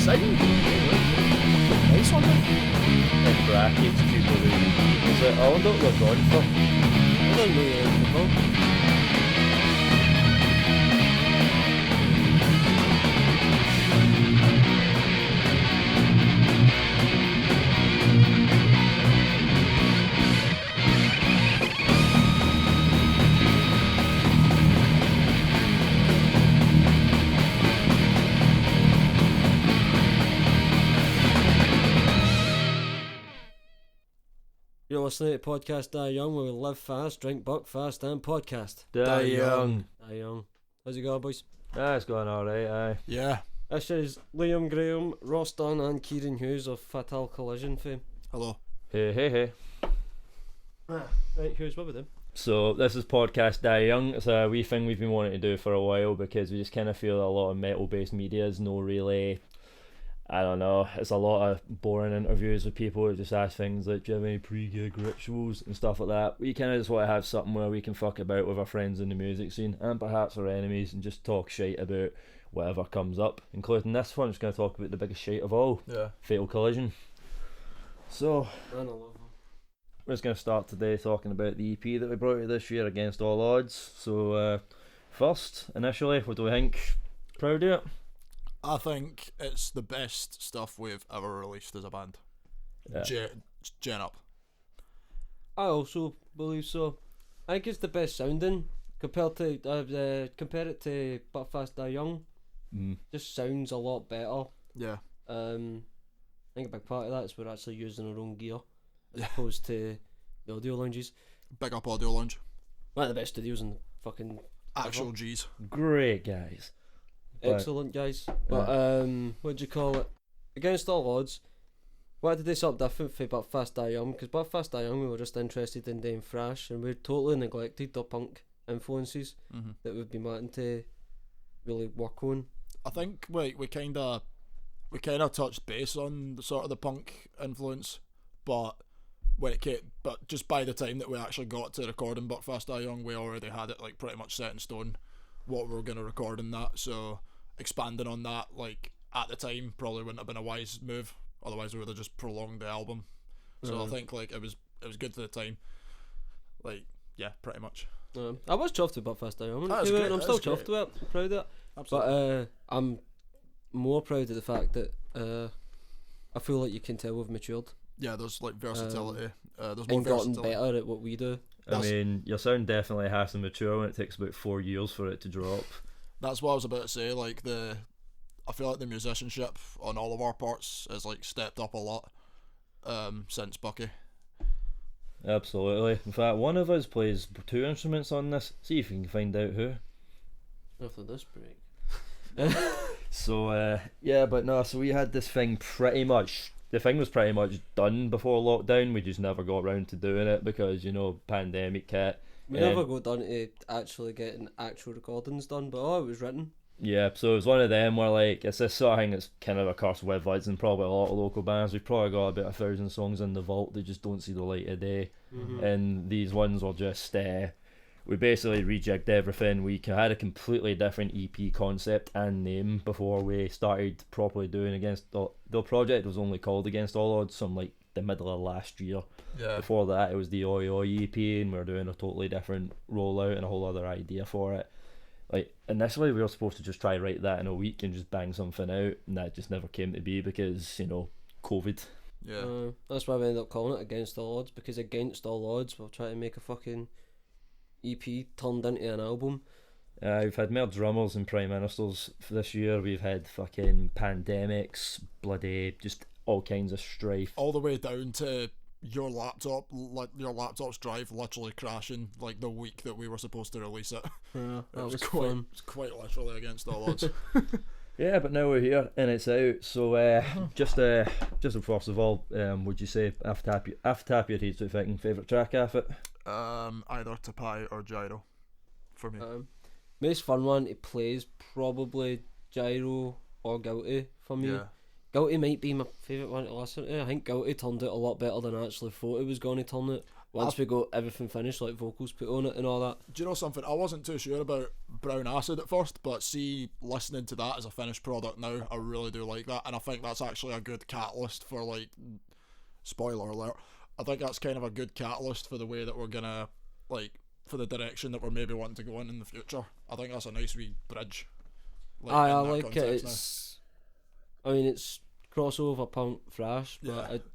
sound. Nice one. In brackets, Jubilee. Is it? I wonder what they're going for. I don't know anything about. You're listening to podcast Die Young, where we live fast, drink buck fast, and podcast. Die Young. Die Young. How's it going, boys? It's going alright, aye. Yeah. This is Liam Graham, Ross Dunn, and Kieran Hughes of Fatal Collision fame. Hello. Hey. Right, Hughes, what about them? So this is podcast Die Young. It's a wee thing we've been wanting to do for a while because we just kind of feel that a lot of metal based media is no really, I don't know, it's a lot of boring interviews with people who just ask things like, do you have any pre-gig rituals and stuff like that. We kind of just want to have something where we can fuck about with our friends in the music scene and perhaps our enemies and just talk shite about whatever comes up, including this one. I'm just going to talk about the biggest shite of all, Fatal Collision. So I love them. we're just going to start today talking about the EP that we brought you this year, Against All Odds. So first, initially, what do we think? Proud of it? I think it's the best stuff we've ever released as a band. Yeah. Gen up. I also believe so. I think it's the best sounding compared to compare it to But Fast Die Young. Just sounds a lot better. Yeah. I think a big part of that is we're actually using our own gear as opposed to the audio lounges. Big up Audio Lounge. One of the best studios in the fucking Actual ever. G's. Great guys. But- Excellent guys. But what do you call it? Against All Odds, why did they something different for But Fast Die Young? Because But Fast Die Young, we were just interested in doing thrash, and we totally neglected the punk influences that we've been wanting to really work on. I think we kind of touched base on the sort of the punk influence, but just by the time that we actually got to recording Buck Fast Die Young, we already had it like pretty much set in stone what we were going to record in that. So expanding on that, like at the time, probably wouldn't have been a wise move. Otherwise, we would have just prolonged the album. So I think like it was good for the time. Like pretty much. I was chuffed with But Fast Die Young. That's great, I'm still that's chuffed great. with it. Proud of it. Absolutely. But I'm more proud of the fact that I feel like you can tell we've matured Yeah, there's like versatility. There's more and gotten versatility. better at what we do. I mean, your sound definitely has to mature when it takes about 4 years for it to drop. That's what I was about to say. Like I feel like the musicianship on all of our parts has like stepped up a lot since Bucky. Absolutely. In fact, one of us plays 2 instruments on this. See if you can find out who. After this break. So so we had this thing pretty much. The thing was pretty much done before lockdown. We just never got around to doing it because, you know, pandemic hit. We never got done to actually getting actual recordings done, but it was written. Yeah, so it was one of them where like it's this sort of thing that's kind of a curse with us and probably a lot of local bands. We've probably got about 1,000 songs in the vault that just don't see the light of day. And these ones were just we basically rejigged everything. We had a completely different EP concept and name before we started properly doing the project was only called Against All Odds from like the middle of last year. Yeah. Before that it was the Oi Oi EP, and we were doing a totally different rollout and a whole other idea for it. Like initially we were supposed to just try write that in a week and just bang something out, and that just never came to be because, you know, COVID. Yeah. That's why we ended up calling it Against All Odds, because against all odds we're trying to make a fucking EP turned into an album. We've had more drummers and prime ministers for this year. We've had fucking pandemics, bloody just all kinds of strife. All the way down to your laptop's drive literally crashing like the week that we were supposed to release it. Yeah, that was quite fun. It's quite literally against all odds. Yeah, but now we're here and it's out. So just first of all, would you say off the top of your head, so thinking favourite track off it? Either Tapai or Gyro for me. Most fun one to play is probably Gyro or Guilty for me. Yeah. Guilty might be my favourite one to listen to. I think Guilty turned out a lot better than I actually thought it was going to turn out. once we got everything finished, like vocals put on it and all that. Do you know something? I wasn't too sure about Brown Acid at first, but see, listening to that as a finished product now, I really do like that, and I think that's actually a good catalyst for, like, spoiler alert, I think that's kind of a good catalyst for the way that we're gonna, like, for the direction that we're maybe wanting to go in the future. I think that's a nice wee bridge. Like, I in that like it. context I mean, it's crossover punk thrash, but Yeah. it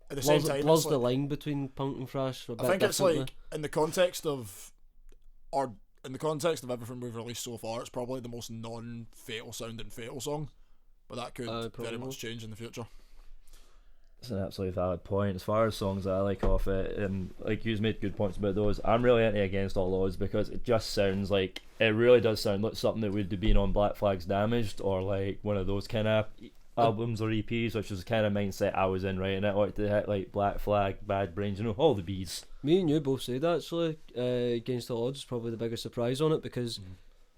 At the same blurs, time, blurs it's the like, line between punk and thrash a bit I think it's differently. like in the context of everything we've released so far, it's probably the most non-fatal sounding Fatal song, but that could very probably. much change in the future. It's an absolutely valid point. As far as songs that I like off it, and like you've made good points about those, I'm really into Against All Odds because it just sounds like, it really does sound like something that would have been on Black Flags Damaged, or like one of those kind of albums or EPs, which was the kind of mindset I was in writing it, like to hit like Black Flag, Bad Brains, you know, all the bees. Me and you both said actually, Against All Odds is probably the biggest surprise on it, because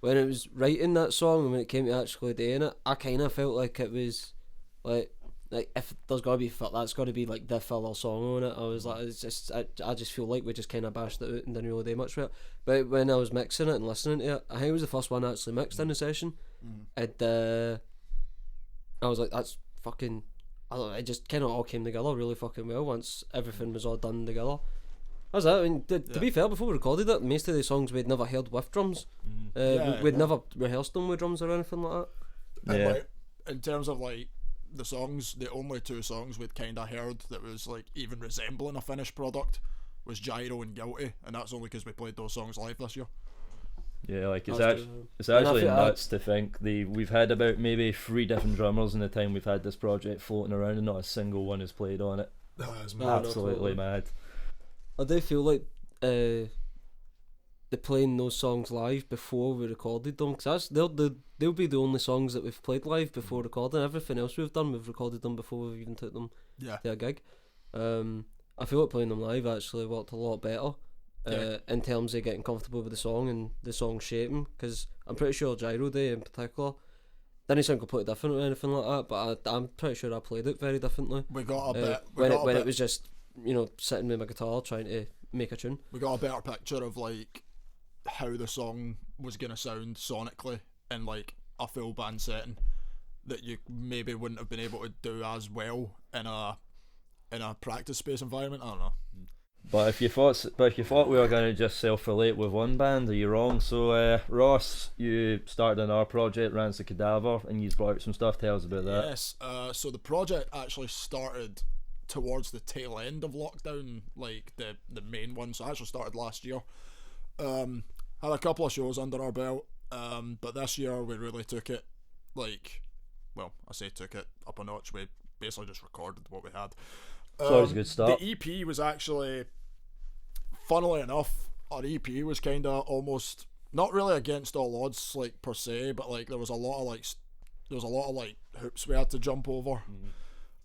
when it was writing that song and when it came to actually doing it, I kind of felt like it was like if there's gotta be that's gotta be like the filler song on it. I was like, it's just I just feel like we just kind of bashed it out and didn't really do much with it. But when I was mixing it and listening to it, I think it was the first one I actually mixed in the session, and I was like, that's fucking, I don't know, it just kind of all came together really fucking well once everything was all done together. That's it. I mean, to be fair, before we recorded it, most of the songs we'd never heard with drums. We'd never rehearsed them with drums or anything like that. And Yeah. like, in terms of like the songs, the only two songs we'd kind of heard that was like even resembling a finished product was Gyro and Guilty, and that's only because we played those songs live this year. Yeah, like it's That's actually true. it's actually And I nuts to think we've had about maybe 3 different drummers in the time we've had this project floating around, and not a single one has played on it. No, Absolutely totally. mad. I do feel like the playing those songs live before we recorded them, because they'll be the only songs that we've played live before recording. Everything else we've done, we've recorded them before we've even took them to a gig. I feel like playing them live actually worked a lot better in terms of getting comfortable with the song and the song shaping, because I'm pretty sure Gyro Day in particular didn't sound completely different or anything like that, but I'm pretty sure I played it very differently. We got a bit when it was just, you know, sitting with my guitar trying to make a tune. we got a better picture of like how the song was gonna sound sonically in like a full band setting that you maybe wouldn't have been able to do as well in a practice space environment. I don't know. But if you thought we were going to just self-relate with one band, are you wrong? So Ross, you started on our project, Rancid Cadaver, and you brought out some stuff. Tell us about that. Yes. So the project actually started towards the tail end of lockdown, like the main one. So I actually started last year. Had a couple of shows under our belt, but this year we really took it, like, well, I say took it up a notch. We basically just recorded what we had. It's always a good start. The EP was actually, funnily enough, our EP was kind of almost not really against all odds, like per se, but like there was a lot of hoops we had to jump over.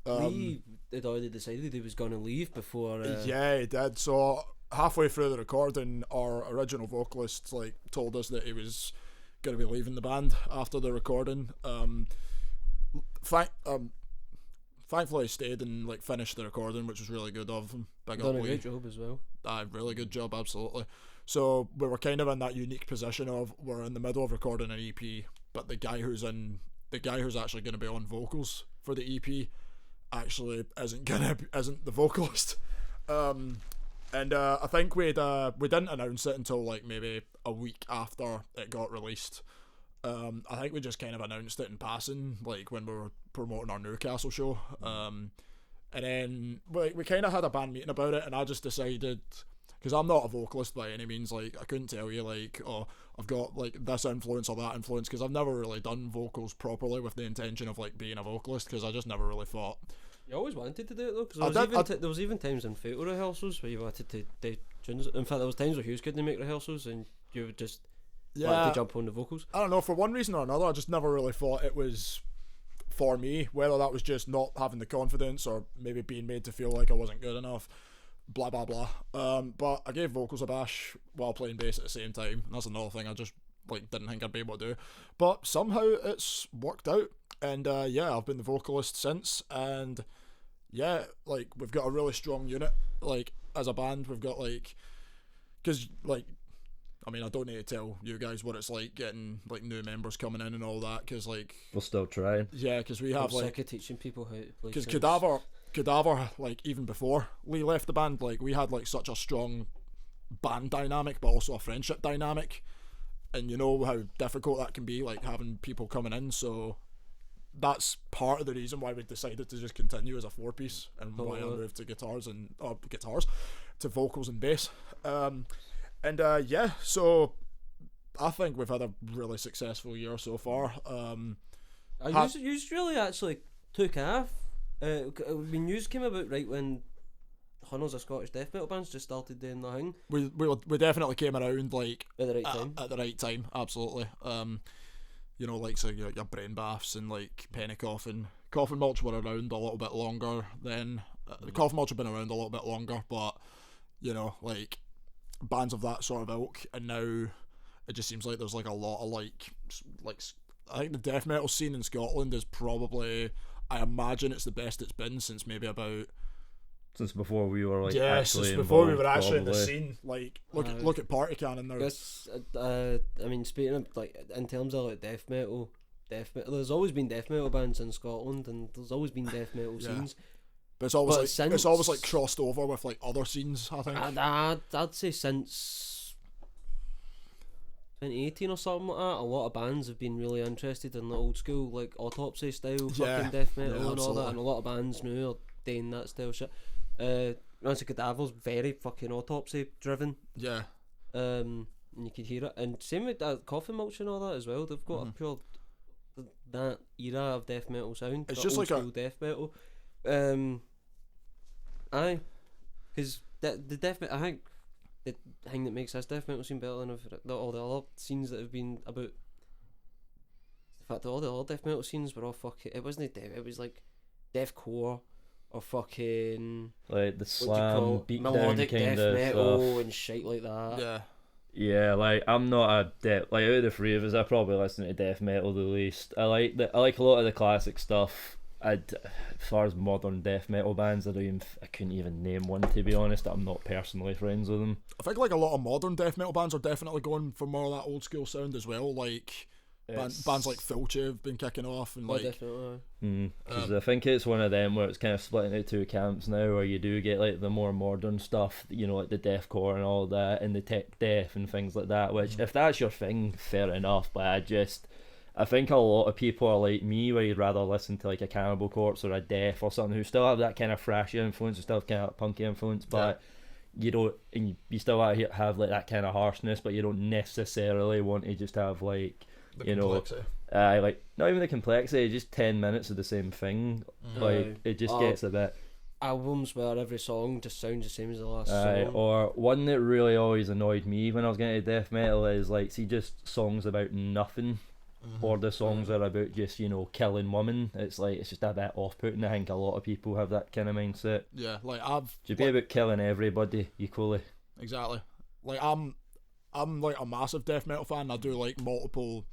He had already decided he was going to leave before. Yeah, he did. So halfway through the recording, our original vocalist like told us that he was going to be leaving the band after the recording. Thankfully, he stayed and like finished the recording, which was really good of him. Big done up a Lee. great job as well. Really good job, absolutely. So we were kind of in that unique position of we're in the middle of recording an EP, but the guy who's actually going to be on vocals for the EP actually isn't the vocalist. And I think we didn't announce it until like maybe a week after it got released. I think we just kind of announced it in passing, like when we were promoting our Newcastle show. And then we kind of had a band meeting about it, and I just decided, because I'm not a vocalist by any means, like I couldn't tell you like, oh, I've got like this influence or that influence, because I've never really done vocals properly with the intention of like being a vocalist, because I just never really thought. You always wanted to do it though, because there was even times in Fatal rehearsals where you wanted to do tunes. In fact, there was times where Hughes couldn't make rehearsals and you would just want to jump on the vocals. I don't know, for one reason or another, I just never really thought it was for me, whether that was just not having the confidence or maybe being made to feel like I wasn't good enough, blah blah blah. But I gave vocals a bash while playing bass at the same time, and that's another thing I just like didn't think I'd be able to do, but somehow it's worked out, and I've been the vocalist since, and yeah, like we've got a really strong unit. Like as a band. We've got like, because like, I mean, I don't need to tell you guys what it's like getting like new members coming in and all that, because like we're still trying. Yeah, because we I'm have like, sick of teaching people how to play. because songs. Cadaver, like even before Lee left the band, like we had like such a strong band dynamic, but also a friendship dynamic, and you know how difficult that can be, like having people coming in. So that's part of the reason why we decided to just continue as a 4-piece, and why I moved to guitars to vocals and bass. Yeah, so I think we've had a really successful year so far. You really actually took off. I mean, news came about right when hundreds of Scottish death metal bands just started doing the thing. We definitely came around like At the right time. At the right time, absolutely. You know, like so your BRAINBATHs and like Penny Coffin Mulch were around a little bit longer then. The Coffin Mulch have been around a little bit longer, but you know, like bands of that sort of ilk, and now it just seems like there's like a lot of like I think the death metal scene in Scotland is probably, I imagine it's the best it's been since maybe about since before we were like since before we were actually in the scene. Like look at Party Cannon now. I mean, speaking of like in terms of like death metal, there's always been death metal bands in Scotland, and there's always been death metal scenes. But it's always like crossed over with like other scenes, I think. I'd say since 2018 or something like that, a lot of bands have been really interested in the old school like Autopsy style fucking death metal and all that, and a lot of bands now are doing that style shit. RANCID CADAVER's very fucking Autopsy driven. Yeah. And you can hear it, and same with Coffin Mulch and all that as well. They've got a pure that era of death metal sound. It's just like old school death metal. Aye, because the death metal, I think the thing that makes this death metal scene better than all the other scenes that have been about. The fact that all the other death metal scenes were all fucking. It wasn't death. It was like deathcore or fucking like the slam beat down melodic kind death of metal stuff. and shit like that. Yeah. Yeah, like I'm not a like out of the three of us, I probably listen to death metal the least. I like a lot of the classic stuff. As far as modern death metal bands, I couldn't even name one, to be honest. I'm not personally friends with them. I think like a lot of modern death metal bands are definitely going for more of that old school sound as well. Like bands like Filche have been kicking off, and like because I think it's one of them where it's kind of split into two camps now, where you do get like the more modern stuff, you know, like the deathcore and all that, and the tech death and things like that. Which if that's your thing, fair enough. But I think a lot of people are like me, where you'd rather listen to like a Cannibal Corpse or a Death or something who still have that kind of thrashy influence, who still have kind of punky influence, but you don't, and you still have like that kind of harshness, but you don't necessarily want to just have like the complexity. Like not even the complexity, just 10 minutes of the same thing. Like it just gets a bit. Albums where every song just sounds the same as the last song. Or one that really always annoyed me when I was getting into death metal is like, see, just songs about nothing. Or the songs are about just, you know, killing women. It's like, it's just a bit off-putting. I think a lot of people have that kind of mindset. Yeah, like should be about killing everybody equally. Exactly. Like I'm like a massive death metal fan. I do like multiple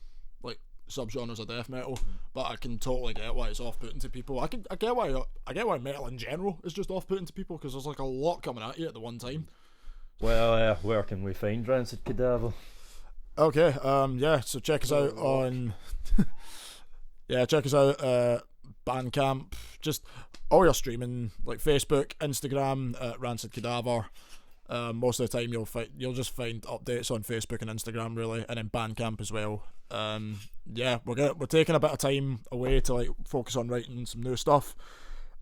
like subgenres of death metal, but I can totally get why it's off-putting to people. I get why metal in general is just off-putting to people, because there's like a lot coming at you at the one time. Well, where can we find Rancid Cadaver? Okay, so check us out on Bandcamp, just all your streaming, like Facebook, Instagram, Rancid Cadaver. Most of the time you'll just find updates on Facebook and Instagram really, and then Bandcamp as well. We're taking a bit of time away to like focus on writing some new stuff.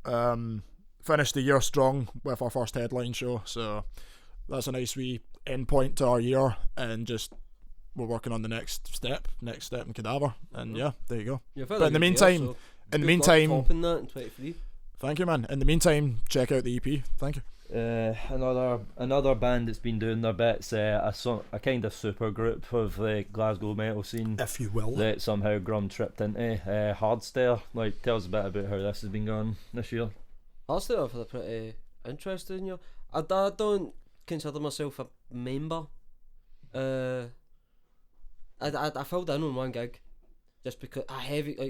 Finished the year strong with our first headline show, so that's a nice wee end point to our year, and just we're working on the next step in Cadaver, and there you go. But in the meantime, topping that in 23. Thank you, man. In the meantime, check out the EP. Thank you. Another band that's been doing their bits, a kind of super group of the Glasgow metal scene, if you will, that somehow Grum tripped into. Hardstare. Like, tell us a bit about how this has been going this year. Hardstare have had a pretty interesting year. I don't consider myself a member. I filled in on one gig just because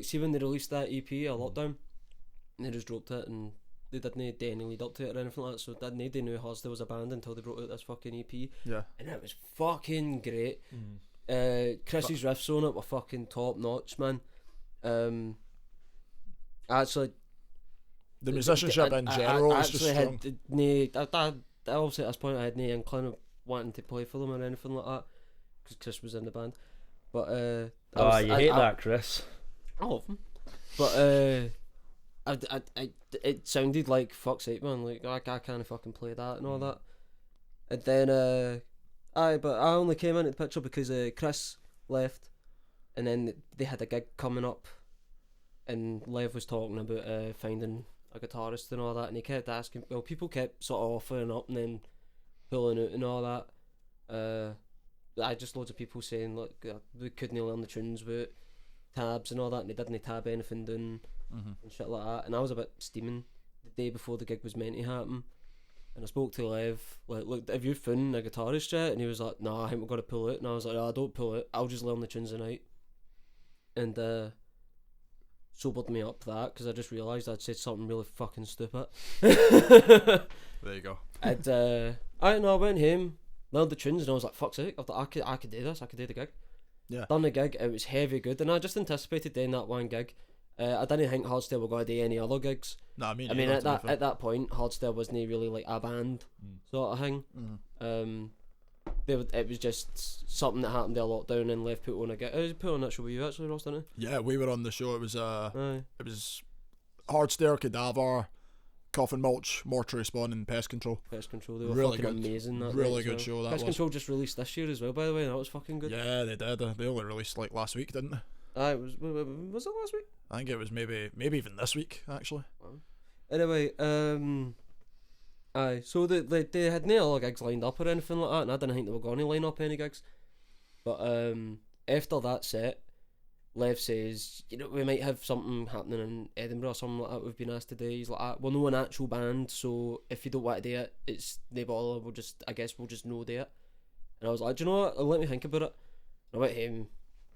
see when they released that EP, a lockdown, and they just dropped it, and they didn't do any lead up to it or anything like that, so nobody knew Hostel was a band until they brought out this fucking EP. Yeah. And it was fucking great. Chris's riffs on it were fucking top notch, man. Actually, the musicianship in general is just strong. Obviously at this point I had no inkling of wanting to play for them or anything like that, because Chris was in the band. But you hate that, Chris. I love him. But it sounded like fuck's sake, man. Like I can't fucking play that and all that. And then but I only came into the picture because Chris left, and then they had a gig coming up, and Lev was talking about finding a guitarist and all that, and he kept asking. Well, people kept sort of offering up and then pulling out and all that. I just loads of people saying like we couldn't learn the tunes with tabs and all that, and they didn't tab anything down and shit like that. And I was a bit steaming the day before the gig was meant to happen, and I spoke to Lev like, look, have you found a guitarist yet? And he was like, no, I think we're gonna pull it. And I was like, no, don't pull it, I'll just learn the tunes tonight. And sobered me up that, because I just realised I'd said something really fucking stupid. There you go. And I went home, learned the tunes, and I was like, fuck's sake, I could do this, I could do the gig. Yeah. Done the gig, it was heavy good, and I just anticipated doing that one gig. I didn't think Hardstyle were going to do any other gigs. No, I mean at that point, Hardstyle wasn't really like a band sort of thing. It was just something that happened there lockdown, and Lev put on a gig. Put on that show with you actually, Ross, didn't he? Yeah, we were on the show. It was Hardstyle, Cadaver, Coffin Mulch, Mortuary Spawn, and Pest Control. Pest Control, they were really fucking good. Amazing. That really night, good show that Pest was. Control just released this year as well, by the way, and that was fucking good. Yeah, they did. They only released like last week, didn't they? Was it last week? I think it was maybe even this week actually. Anyway, so they had no other gigs lined up or anything like that, and I didn't think they were going to line up any gigs. But after that set, Lev says, you know, we might have something happening in Edinburgh or something like that we've been asked to do. He's like, we're not an actual band, so if you don't want to do it, it's no bother, I guess we'll just no do it. And I was like, do you know what, let me think about it. And I went home,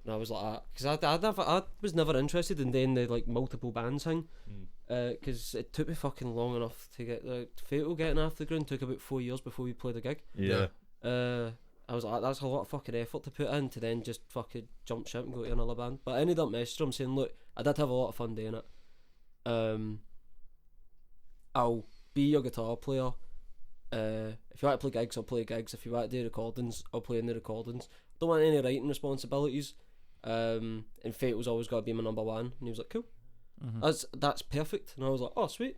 and I was like, because I was never interested in doing the like multiple bands thing, because it took me fucking long enough to get the Fatal getting off the ground. Took about 4 years before we played a gig. Yeah. I was like, that's a lot of fucking effort to put in to then just fucking jump ship and go to another band. But I ended up messaging him saying, look, I did have a lot of fun doing it. I'll be your guitar player. If you want to play gigs, I'll play gigs. If you want to do recordings, I'll play in the recordings. Don't want any writing responsibilities. And Fatal's always got to be my number one. And he was like, cool. That's perfect. And I was like, oh, sweet.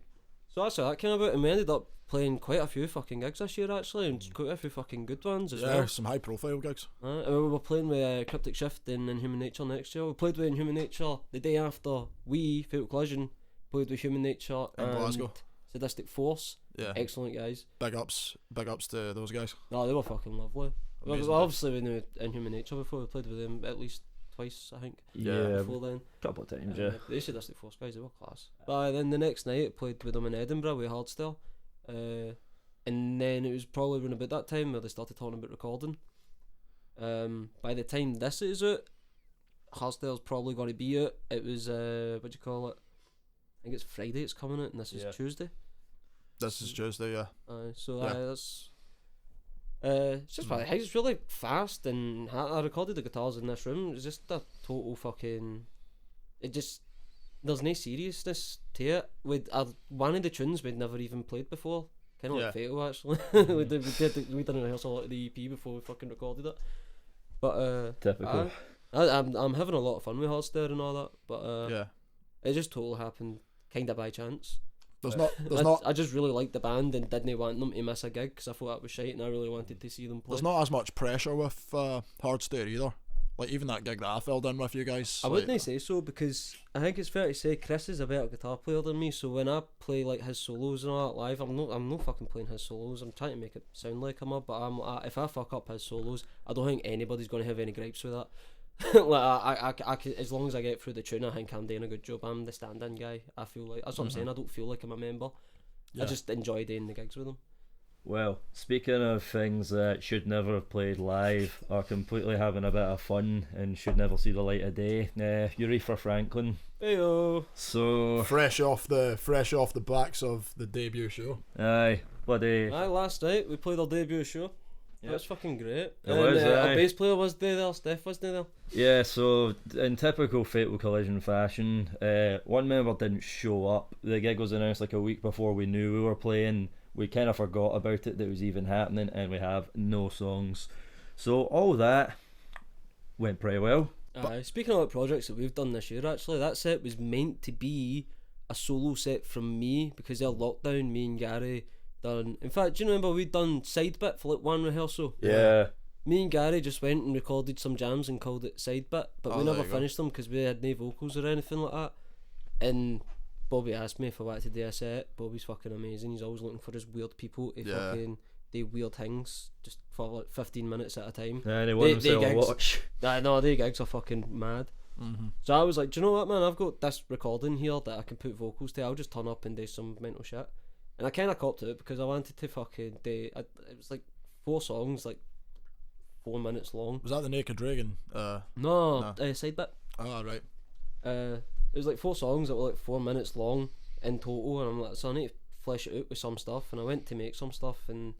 So that's how that came about, and we ended up playing quite a few fucking gigs this year actually, and quite a few fucking good ones as well. Yeah, some high profile gigs. And we were playing with Cryptic Shift in Inhuman Nature next year. We played with Inhuman Nature the day after we, Fatal Collision, played with Human Nature in Glasgow. Sadistic Force. Yeah. Excellent guys. Big ups to those guys. No, they were fucking lovely. Well, obviously we knew Inhuman Nature before. We played with them at least twice, I think. Yeah, before then. Couple of times, yeah. The Sadistic Force guys, they were class. But then the next night, I played with them in Edinburgh with Hardstyle. And then it was probably around about that time where they started talking about recording. By the time this is out, Hardstyle's probably going to be out. It was, what do you call it? I think it's Friday it's coming out, and this is Tuesday. This is Tuesday, yeah. That's... it's just it's really fast, and I recorded the guitars in this room. It's just a total fucking. There's no seriousness to it. With one of the tunes we'd never even played before, kind of like Fatal actually. we didn't rehearse a lot of the EP before we fucking recorded it. But typical. I'm having a lot of fun with Hardstyle and all that. But it just totally happened kind of by chance. I just really liked the band and didn't want them to miss a gig because I thought that was shite and I really wanted to see them play. There's not as much pressure with Hardstyle either. Like even that gig that I filled in with you guys. I wouldn't say so, because I think it's fair to say Chris is a better guitar player than me. So when I play like his solos and all that live, I'm not fucking playing his solos. I'm trying to make it sound like him up, but if I fuck up his solos, I don't think anybody's going to have any gripes with that. Like I can, as long as I get through the tune, I think I'm doing a good job. I'm the stand-in guy. I feel like that's what I'm saying. I don't feel like I'm a member. I just enjoy doing the gigs with them. Well, speaking of things that should never have played live or completely having a bit of fun and should never see the light of day, URETHRA FRANKLIN Heyo. So fresh off the backs of the debut show. aye, bloody. Aye, last night we played our debut show. Yep. That was fucking great. It was, our aye. bass player was there, Steph wasn't there. Yeah, so in typical Fatal Collision fashion, one member didn't show up. The gig was announced like a week before we knew we were playing. We kind of forgot about it, that it was even happening, and we have no songs. So all that went pretty well. Aye, speaking about projects that we've done this year, actually, that set was meant to be a solo set from me because of lockdown. Me and Gary done. In fact, do you remember we'd done Side Bit for like one rehearsal? Yeah. Me and Gary just went and recorded some jams and called it Side Bit, but we there never you go. finished them because we had no vocals or anything like that. And Bobby asked me if I wanted to do a set. Bobby's fucking amazing. He's always looking for his weird people to fucking do weird things just for like 15 minutes at a time. And he won himself a gigs- watch. Nah, no, the gigs are fucking mad. Mm-hmm. So I was like, do you know what, man? I've got this recording here that I can put vocals to. I'll just turn up and do some mental shit. And I kind of copped to it because I wanted to fucking do. It was like 4 songs, like 4 minutes long. Was that the Naked Dragon? No. Side Bit. Oh, right. It was like 4 songs that were like 4 minutes long in total, and I'm like, so I need to flesh it out with some stuff. And I went to make some stuff, and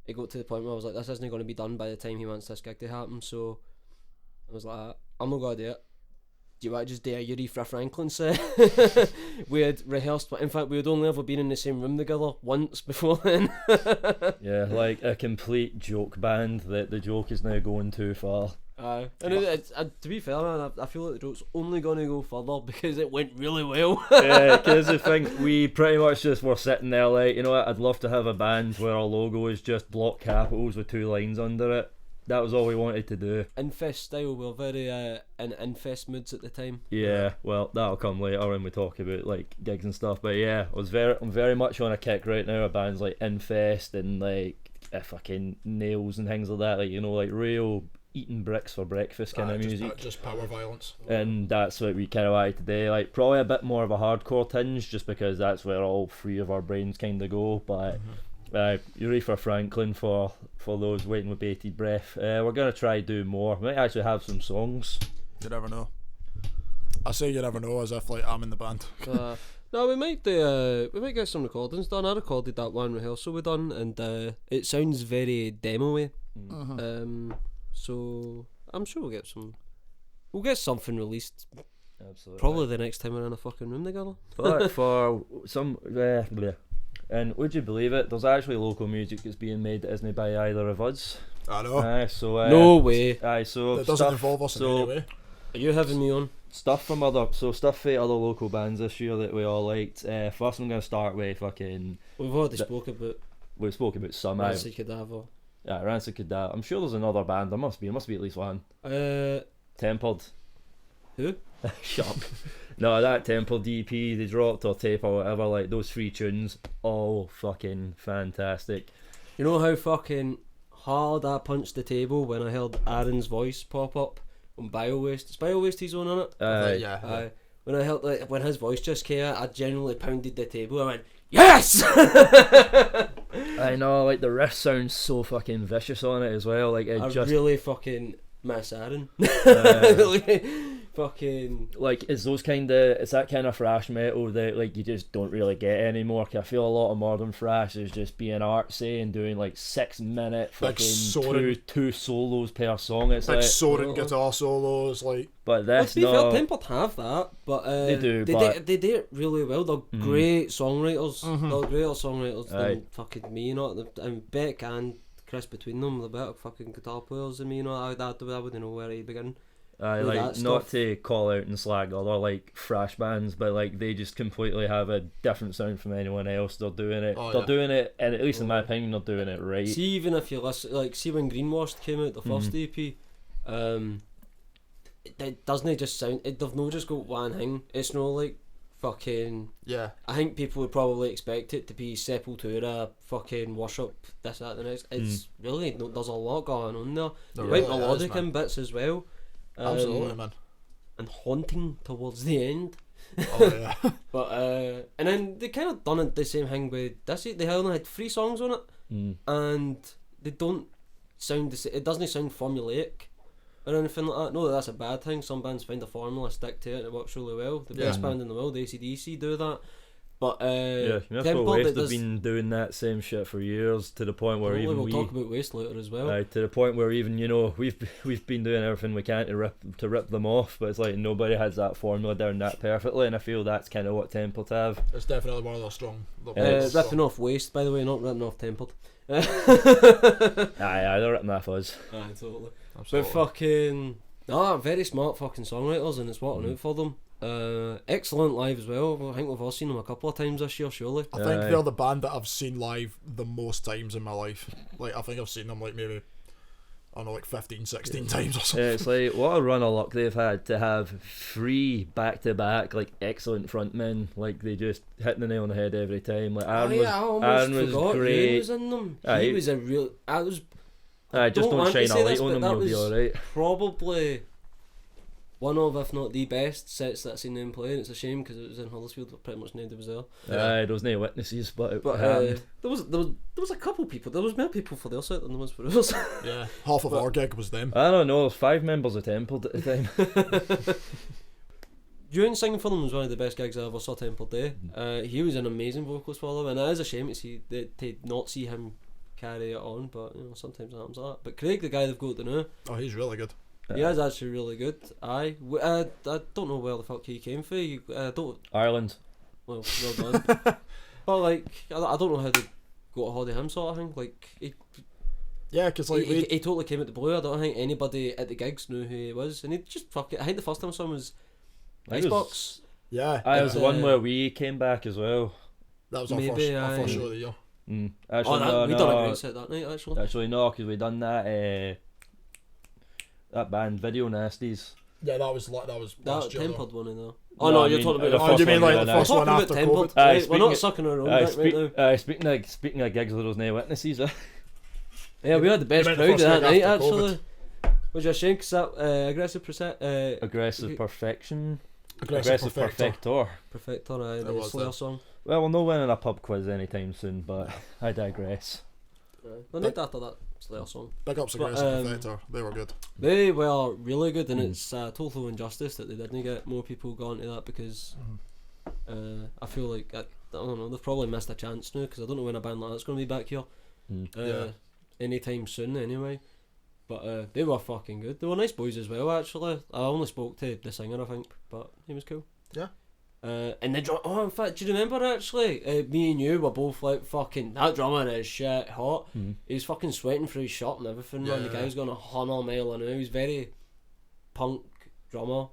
it got to the point where I was like, this isn't going to be done by the time he wants this gig to happen. So I was like, I'm not going to do it. Do you want to just do a URETHRA FRANKLIN set? We had rehearsed, but in fact we had only ever been in the same room together once before then. Yeah, like a complete joke band that the joke is now going too far. Aye. And to be fair, man, I feel like the joke's only going to go further because it went really well. Yeah, because the thing, we pretty much just were sitting there like, you know what, I'd love to have a band where our logo is just block capitals with 2 lines under it. That was all we wanted to do. Infest style, we were very in Infest moods at the time. Yeah, well, that'll come later when we talk about like gigs and stuff. But yeah, I'm very much on a kick right now of bands like Infest and like fucking Nails and things like that. Like, you know, like real eating bricks for breakfast kind of music. Just power violence. And that's what we kind of like today. Like probably a bit more of a hardcore tinge, just because that's where all 3 of our brains kind of go. But URETHRA FRANKLIN for those waiting with bated breath. We're gonna try do more. We might actually have some songs. You never know. I say you never know as if like I'm in the band. No, we might get some recordings done. I recorded that one rehearsal we done, and it sounds very demo-y. So I'm sure we'll get something released. Absolutely. Probably the next time we're in a fucking room together. But for some and would you believe it, there's actually local music that's being made that isn't by either of us. I know. Aye, so No way. Aye, so That doesn't involve us in any way. Are you having me on? stuff from other local bands this year that we all liked. First I'm gonna start with fucking We've already spoke about we spoke about some RANCID CADAVER. yeah, Rancid Cadaver. I'm sure there's another band. There must be at least one. Tempered. Who? Shut up. No, that Tempered EP they dropped or tape or whatever, like those 3 tunes, all fucking fantastic. You know how fucking hard I punched the table when I heard Aaron's voice pop up on Biowaste. It's Biowaste he's on it? Yeah. Aye. When I heard when his voice just came out, I genuinely pounded the table. I went, yes! I know, like the riff sounds so fucking vicious on it as well. Like it I just really fucking miss Aaron. Fucking like it's that kind of thrash metal that like you just don't really get anymore. 'Cause I feel a lot of modern thrash is just being artsy and doing like 6-minute fucking two solos per song. It's Big like soaring guitar solos, like. but well, this to be fair, no. Tempered have that, but They do, they do it really well. They're great songwriters. They're greater songwriters Aye. than fucking me, you know. And Beck and Chris between them, they're better fucking guitar players than me, you know. I wouldn't know where to begin. I with like that not stuff. to call out and slag other like thrash bands, but like they just completely have a different sound from anyone else. They're doing it. Oh, they're yeah. doing it, and at least in my opinion, they're doing it right. See, even if you listen, like, see when Greenwashed came out, the first EP, it doesn't just sound. They've not just got one thing. It's not like fucking. Yeah. I think people would probably expect it to be Sepultura, fucking worship, this, that, the next. It's really there's a lot going on there. There Quite really melodic is, man. in bits as well. Absolutely, man. And haunting towards the end. Oh yeah. But and then they kind of done it the same thing with this. They only had 3 songs on it, and they don't sound the same. It doesn't sound formulaic. or anything like that. No, that's a bad thing. Some bands find a formula, stick to it, and it works really well. The best band in the world, AC/DC, do that. But Municipal Waste have been doing that same shit for years, to the point where even we'll talk about Waste later as well. To the point where even we've been doing everything we can to rip them off, but it's like nobody has that formula down that perfectly, and I feel that's kind of what Templed have. It's definitely one of those strong. Ripping off Waste, by the way, not ripping off Templed. Aye, they're ripping off us. Aye, totally. Absolutely. But fucking very smart fucking songwriters, and it's working out for them. Excellent live as well. I think we've all seen them a couple of times this year, surely. I think they're the band that I've seen live the most times in my life. Like, I think I've seen them like maybe, I don't know, like 15, 16 times or something. It's like, what a run of luck they've had to have 3 back-to-back, like, excellent frontmen. Like, they just hit the nail on the head every time. Like, Aaron was great. He was in them. He was a real... just don't shine a light on him, you'll be alright. Probably one of, if not the best sets that I've seen them play, and it's a shame because it was in Huddersfield, but pretty much nobody was there. There was no witnesses, but there was a couple people. There was more people for their set than there was for ours. Yeah, half of our gig was them. I don't know, there was 5 members of Templed at the time. During singing for them was one of the best gigs I ever saw Templed do. He was an amazing vocalist for them, and it is a shame to not see him carry it on, but you know, sometimes it happens like that. But Craig, the guy they've got to know, he's really good. He is actually really good. I don't know where the fuck he came from. Ireland. Well done. But like, I don't know how to go to hold of him, sort of thing. Like, because like he totally came out the blue. I don't think anybody at the gigs knew who he was, and he just I think the first time I saw him was Icebox. Yeah, it was the one where we came back as well. That was our first show of the year. Actually, we done a great set that night. Actually, no, because we done that band Video Nasties. Yeah, that was last year. Templed one though. You're talking about. You mean like the first one after COVID? We're not sucking our own right now. Speaking of gigs, there was no witnesses. Yeah, we had the best crowd that night actually. Which I think that aggressive perfection. Aggressive Perfector. Perfector, the Slayer song. Well, we're not winning a pub quiz anytime soon, but I digress. The night after that Slayer song. Big ups Aggressive Perfector, they were good. They were really good, and it's total injustice that they didn't get more people going to that, because I feel like, I don't know, they've probably missed a chance now, because I don't know when a band like that's going to be back here anytime soon anyway. But they were fucking good. They were nice boys as well, actually. I only spoke to the singer, I think, but he was cool. Yeah. And the drum. Oh, in fact, do you remember actually? Me and you were both like, fucking, that drummer is shit hot. He was fucking sweating through his shirt and everything. Man, the guy was going 100 mile an hour. He was very punk drummer.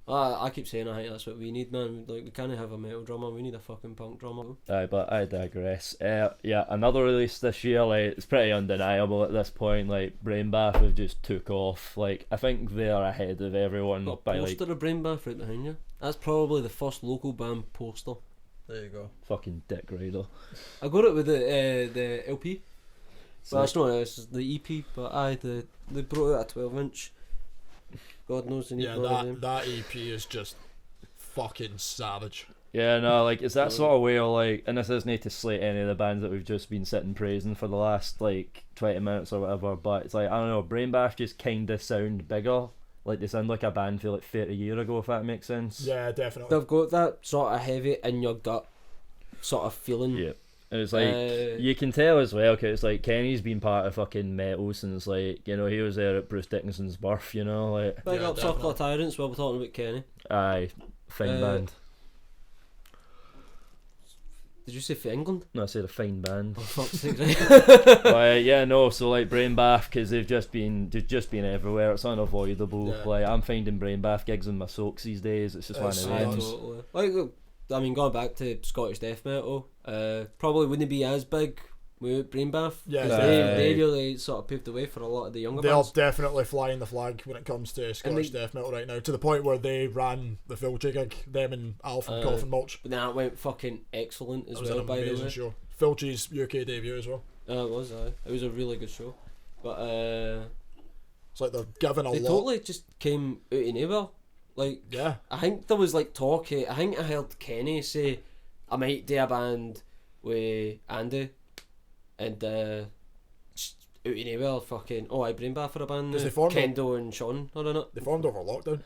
I keep saying I think that's what we need, man. Like, we can't have a metal drummer, we need a fucking punk drummer. But I digress. Another release this year, like, it's pretty undeniable at this point. Like, BRAINBATH have just took off. Like, I think they're ahead of everyone. Got a poster of BRAINBATH right behind you. That's probably the first local band poster. There you go. Fucking dick rider. I got it with the LP. Well, it's not, it's the EP, but they brought out a 12-inch. God knows they need that EP is just fucking savage. Yeah, no, like, it's that sort of way of, like, and this isn't to slate any of the bands that we've just been sitting praising for the last, like, 20 minutes or whatever, but it's like, I don't know, BRAINBATH just kinda sound bigger. Like, they sound like a band for like 30 years ago, if that makes sense. Yeah, definitely. They've got that sort of heavy in your gut sort of feeling. Yeah. And it's like, you can tell as well, because it's like, Kenny's been part of fucking metal since, like, you know, he was there at Bruce Dickinson's birth, you know, like. Big up Circle of Tyrants while we're talking about Kenny. Aye, fine band. Did you say for England? No, I said a fine band. Oh, fuck's sake, right. But yeah, no, so like BRAINBATH, because they've just been everywhere, it's unavoidable. Yeah. Like, I'm finding BRAINBATH gigs in my socks these days, it's just one of them. Totally. Like, I mean, going back to Scottish death metal, probably wouldn't be as big with BRAINBATH. Yeah, they really sort of paved the way for a lot of the younger bands. They're definitely flying the flag when it comes to Scottish death metal right now, to the point where they ran the Filchy gig, them and Alf and Coffin Mulch. But that went fucking excellent as well, by the way. It was an amazing show. Filchy's UK debut as well. It was, it was a really good show. But it's like they're giving a lot. They totally just came out of nowhere. Like, yeah. I think there was like talk, I think I heard Kenny say, I might do a band with Andy, and out in anywhere fucking BRAINBATH for a band Because now. they formed Kendall and Sean are in it. They formed over lockdown.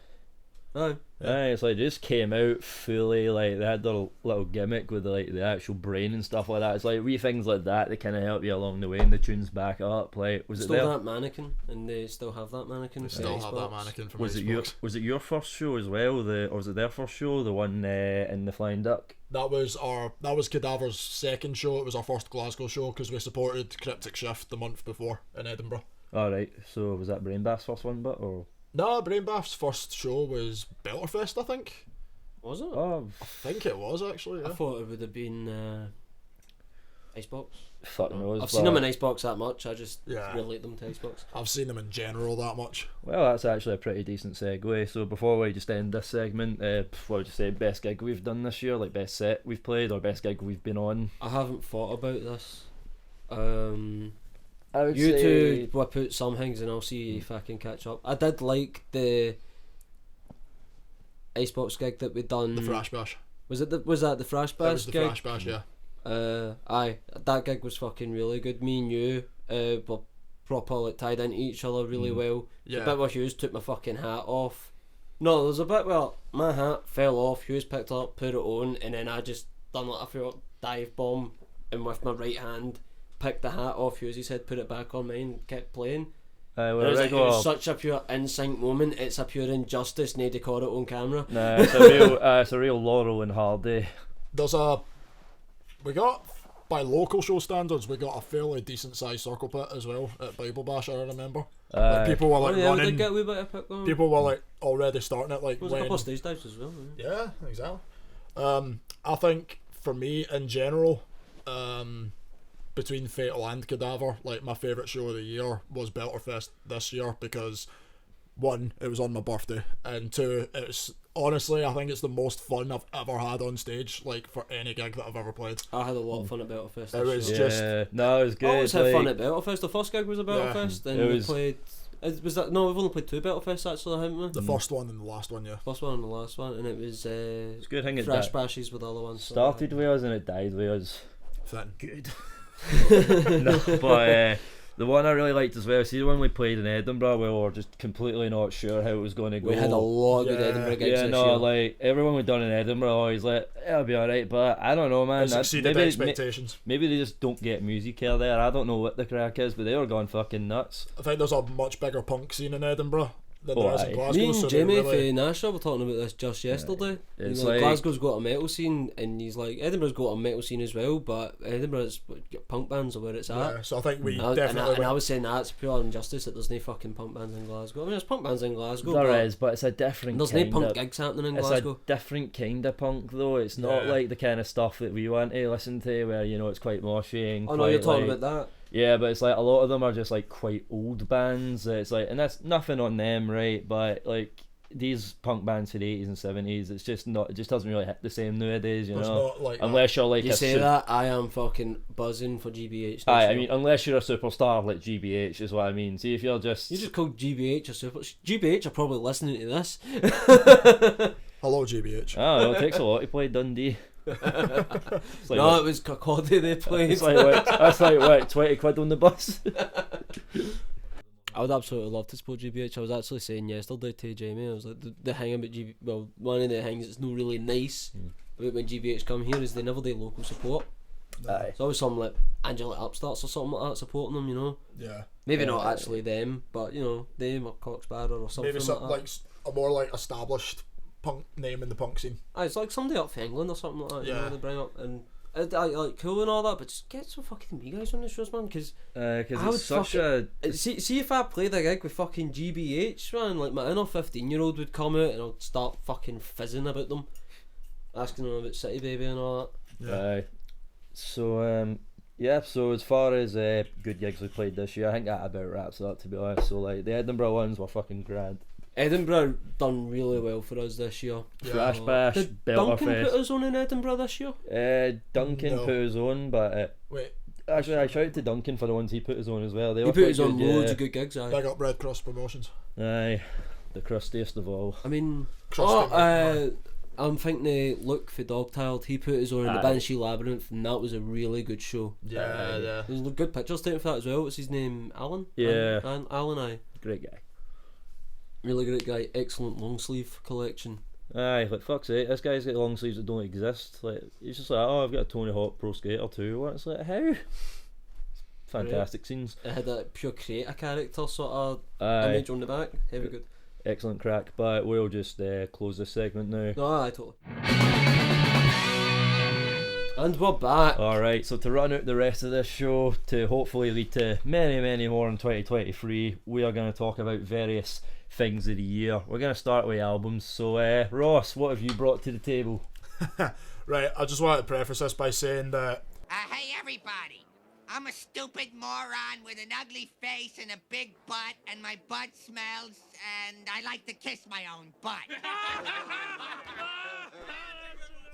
Aye. Yeah, it's like they just came out fully like they had their little gimmick with like the actual brain and stuff like that. It's like wee things like that kind of help you along the way, and the tunes back up. Like, was it Still there? that mannequin, and they still have that mannequin. They for still have that Xbox. mannequin from Was it Xbox. your first show as well? Or was it their first show? The one in the Flying Duck. That was Cadaver's second show. It was our first Glasgow show because we supported Cryptic Shift the month before in Edinburgh. All right. So was that BRAINBATH's first one, or? No, BRAINBATH's first show was Belterfest, I think. Was it? Oh, I think it was actually. I Yeah. thought it would have been Icebox. fuck knows. I've seen them in Icebox that much. I just Yeah. relate them to Icebox. I've seen them in general that much. Well, that's actually a pretty decent segue. So before we just end this segment, what would you say best gig we've done this year? Like best set we've played or best gig we've been on? I haven't thought about this. I would You say two whip out some things and I'll see if I can catch up. I did like the Icebox gig that we done. The Thrash Bash. Was that the Thrash That Bash was the gig? Thrash Bash, yeah. Aye, that gig was fucking really good. Me and you were proper like tied into each other really well. Yeah. The bit where Hughes took my fucking hat off. No, there was a bit where my hat fell off, Hughes picked it up, put it on, and then I just done like a full dive bomb, and with my right hand picked the hat off Hughes' head, put it back on mine, kept playing. It was such a pure in-sync moment. It's a pure injustice. Nobody caught it on camera. Nah, it's a real Laurel and Hardy. We got, by local show standards, we got a fairly decent sized circle pit as well at Bible Bash, I remember. Like people were like We running, did get a wee bit of pick on. people were like already starting it like There was a couple of stage dives as well. Yeah, exactly. I think for me in general, between Fatal and Cadaver, like my favourite show of the year was Belterfest this year because one, it was on my birthday, and two, it's honestly I think it's the most fun I've ever had on stage, like for any gig that I've ever played. I had a lot of fun at Belterfest. It was this year. just no, it was good. I always had like, fun at Belterfest. The first gig was a Belterfest, and It we was- played. Was that no? We've only played 2 Belterfests actually, haven't we? the first one and the last one, yeah. First one and the last one, and it was It's a good thing it Thrash Bashes with the other ones. started with us and it died with us. Fitting. Good. No, but the one I really liked as well, see the one we played in Edinburgh, we were just completely not sure how it was going to go. We had a lot of good Yeah. Edinburgh gigs Yeah, this no, year. like everyone we'd done in Edinburgh always like, it'll be alright, but I don't know, man. It's exceeded expectations. Maybe they just don't get music here there. I don't know what the crack is, but they were going fucking nuts. I think there's a much bigger punk scene in Edinburgh than Oh, there is in aye. Glasgow. Me and so they Jamie really, from Nashville were talking about this just yesterday. It's Like, like- Glasgow's got a metal scene, and he's like, Edinburgh's got a metal scene as well, but Edinburgh's punk bands are where it's at. yeah, so I think we And definitely I went- was saying that's pure injustice that there's no fucking punk bands in Glasgow. I mean, there's punk bands in Glasgow, There is, but it's a different there's no kind punk of. gigs happening in It's Glasgow. a different kind of punk though. It's not Yeah. like the kind of stuff that we want to listen to, where you know it's quite moshy and Oh no, you're quite, talking like- about that. Yeah, but it's like a lot of them are just like quite old bands. It's like, and that's nothing on them, right? But like these punk bands for the 80s and 70s, it's just not. It just doesn't really hit the same nowadays, you there's know. not like Unless you're like You a say that, I am fucking buzzing for GBH. Aye, next I year. mean, unless you're a superstar like GBH is what I mean. See, if you're just You just called GBH a super. GBH are probably listening to this. hello GBH. I don't know, it takes a lot to play Dundee. It's like, No, what- it was Kirkcaldy they played. it's like what, that's like what, 20 quid on the bus. I would absolutely love to support GBH. I was actually saying yesterday to Jamie, I was like, the thing about GBH, well, one of the things that's not really nice about when GBH come here is they never do local support. Aye. It's always something like Angelic Upstarts or something like that supporting them, you know. Yeah, Maybe not actually them, but you know, them or Coxbarrow or something maybe like something that. like a more like established punk name in the punk scene. Aye, it's like somebody up from England or something like that, you Yeah. know, they bring up, and I like cool and all that, but just get some fucking me guys on the shows, man, because Because I would it's such a. see if I played a gig with fucking GBH, man, like my inner 15-year-old would come out and I'd start fucking fizzing about them, asking them about City Baby and all that. Yeah. So yeah. So as far as good gigs we played this year, I think that about wraps it up. To be honest, so like the Edinburgh ones were fucking grand. Edinburgh done really well for us this year. Yeah. Thrash Bash, Did Duncan put Belterfest. us on in Edinburgh this year? Duncan No. put his own, but Wait, actually I shouted to Duncan for the ones he put his on as well. They He were put quite us on good, loads yeah. of good gigs, aye. big up Red Cross Promotions. Aye, the crustiest of all. I mean, Trust him, I'm thinking Luke for Dogtiled, he put his on in the Banshee Labyrinth, and that was a really good show. Yeah. There's good pictures taken for that as well. What's his name? Alan? Yeah. Alan, Great guy. really great guy. Excellent long sleeve collection. Aye, like fuck's sake, this guy's got long sleeves that don't exist. Like, he's just like, oh, I've got a Tony Hawk Pro Skater 2. What? It's like, how? Fantastic scenes. It had that pure creator character sort of image on the back. Heavy good. Excellent crack, but we'll just close this segment now. No, I totally. And we're back. Alright, so to run out the rest of this show, to hopefully lead to many, many more in 2023, we are going to talk about various things of the year. We're going to start with albums. So, Ross, what have you brought to the table? Right, I just wanted to preface this by saying that... Hey everybody, I'm a stupid moron with an ugly face and a big butt, and my butt smells, and I like to kiss my own butt.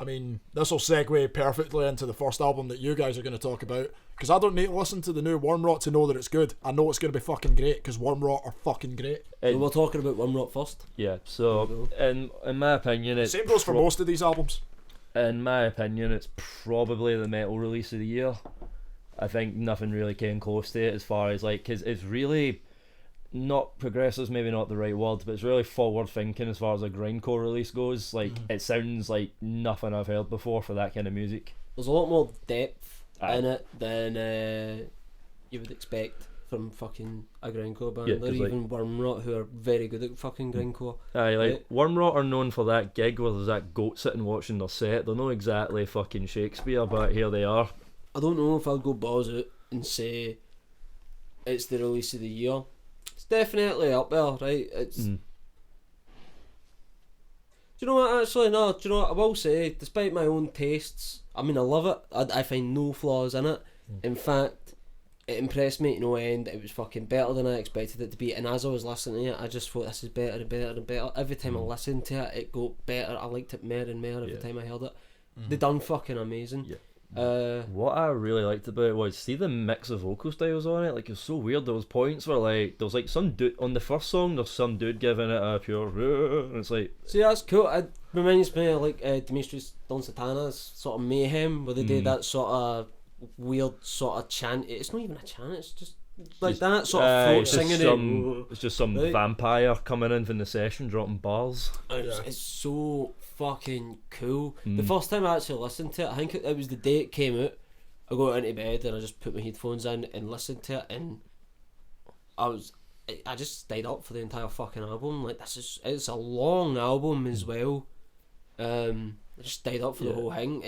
I mean, this will segue perfectly into the first album that you guys are going to talk about, because I don't need to listen to the new Wormrot to know that it's good. I know it's going to be fucking great, because Wormrot are fucking great. So we're talking about Wormrot first. Yeah, so in my opinion, it's... Same goes for most of these albums. In my opinion, it's probably the metal release of the year. I think nothing really came close to it as far as, like, because it's really... not progressive's maybe not the right word, but it's really forward thinking as far as a grindcore release goes. Like, it sounds like nothing I've heard before for that kind of music. There's a lot more depth in it than you would expect from fucking a grindcore band, or even Wormrot, who are very good at fucking grindcore. Aye, like, Wormrot are known for that gig where there's that goat sitting watching their set. They're not exactly fucking Shakespeare, but here they are. I don't know if I'll go balls out and say it's the release of the year. It's definitely up there, right? It's. Do you know what? Actually, no. Do you know what? I will say, despite my own tastes, I mean, I love it. I find no flaws in it. In fact, it impressed me to no end. It was fucking better than I expected it to be. And as I was listening to it, I just thought this is better and better and better. Every time I listened to it, it got better. I liked it more and more every time I heard it. They done fucking amazing. Yeah. What I really liked about it was, see the mix of vocal styles on it. Like, it was so weird. There was points where, like, there was like some dude on the first song, there's some dude giving it a pure, and it's like, see, that's cool. It reminds me of like Demetrius Don Satana's sort of Mayhem, where they did that sort of weird sort of chant. It's not even a chant, it's just like that sort of throat singing. It's just some vampire coming in from the session dropping bars. It's so fucking cool. The first time I actually listened to it, I think it was the day it came out. I got into bed and I just put my headphones in and listened to it, and I just stayed up for the entire fucking album. Like, it's a long album as well. I just stayed up for the whole thing.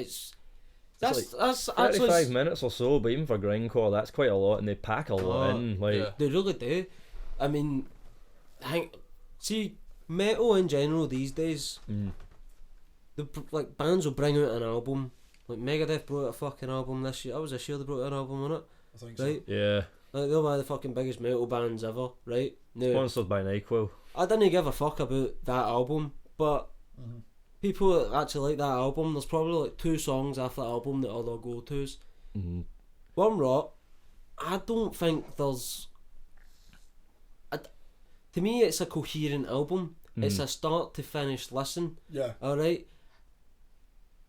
That's 35 actually minutes or so, but even for grindcore, that's quite a lot, and they pack a lot in. Like, they really do. I mean, see, metal in general these days, like, bands will bring out an album. Like, Megadeth brought out a fucking album this year. That was this year they brought out an album on it. I think right? so. Yeah. Like, they're one of the fucking biggest metal bands ever, right? Now, Sponsored by NyQuil. I didn't give a fuck about that album, but people that actually like that album, there's probably like 2 songs after that album that are their go-tos. Wormrot, I don't think there's... to me, it's a coherent album. It's a start to finish listen. Yeah. Alright?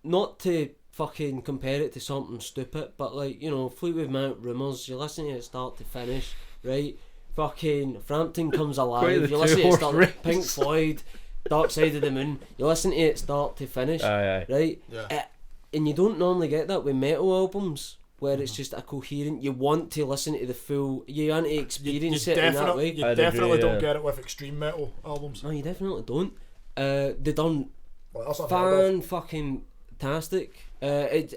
Not to fucking compare it to something stupid, but, like, you know, Fleetwood Mac, Rumours, you listen to it start to finish, right? Fucking Frampton Comes Alive, you listen to it start, Pink Floyd, Dark Side of the Moon, you listen to it start to finish, right? Yeah. And you don't normally get that with metal albums, where it's just a coherent, you want to listen to the full, you want to experience it in that way. You definitely don't get it with extreme metal albums. No, you definitely don't. They done fucking fantastic. They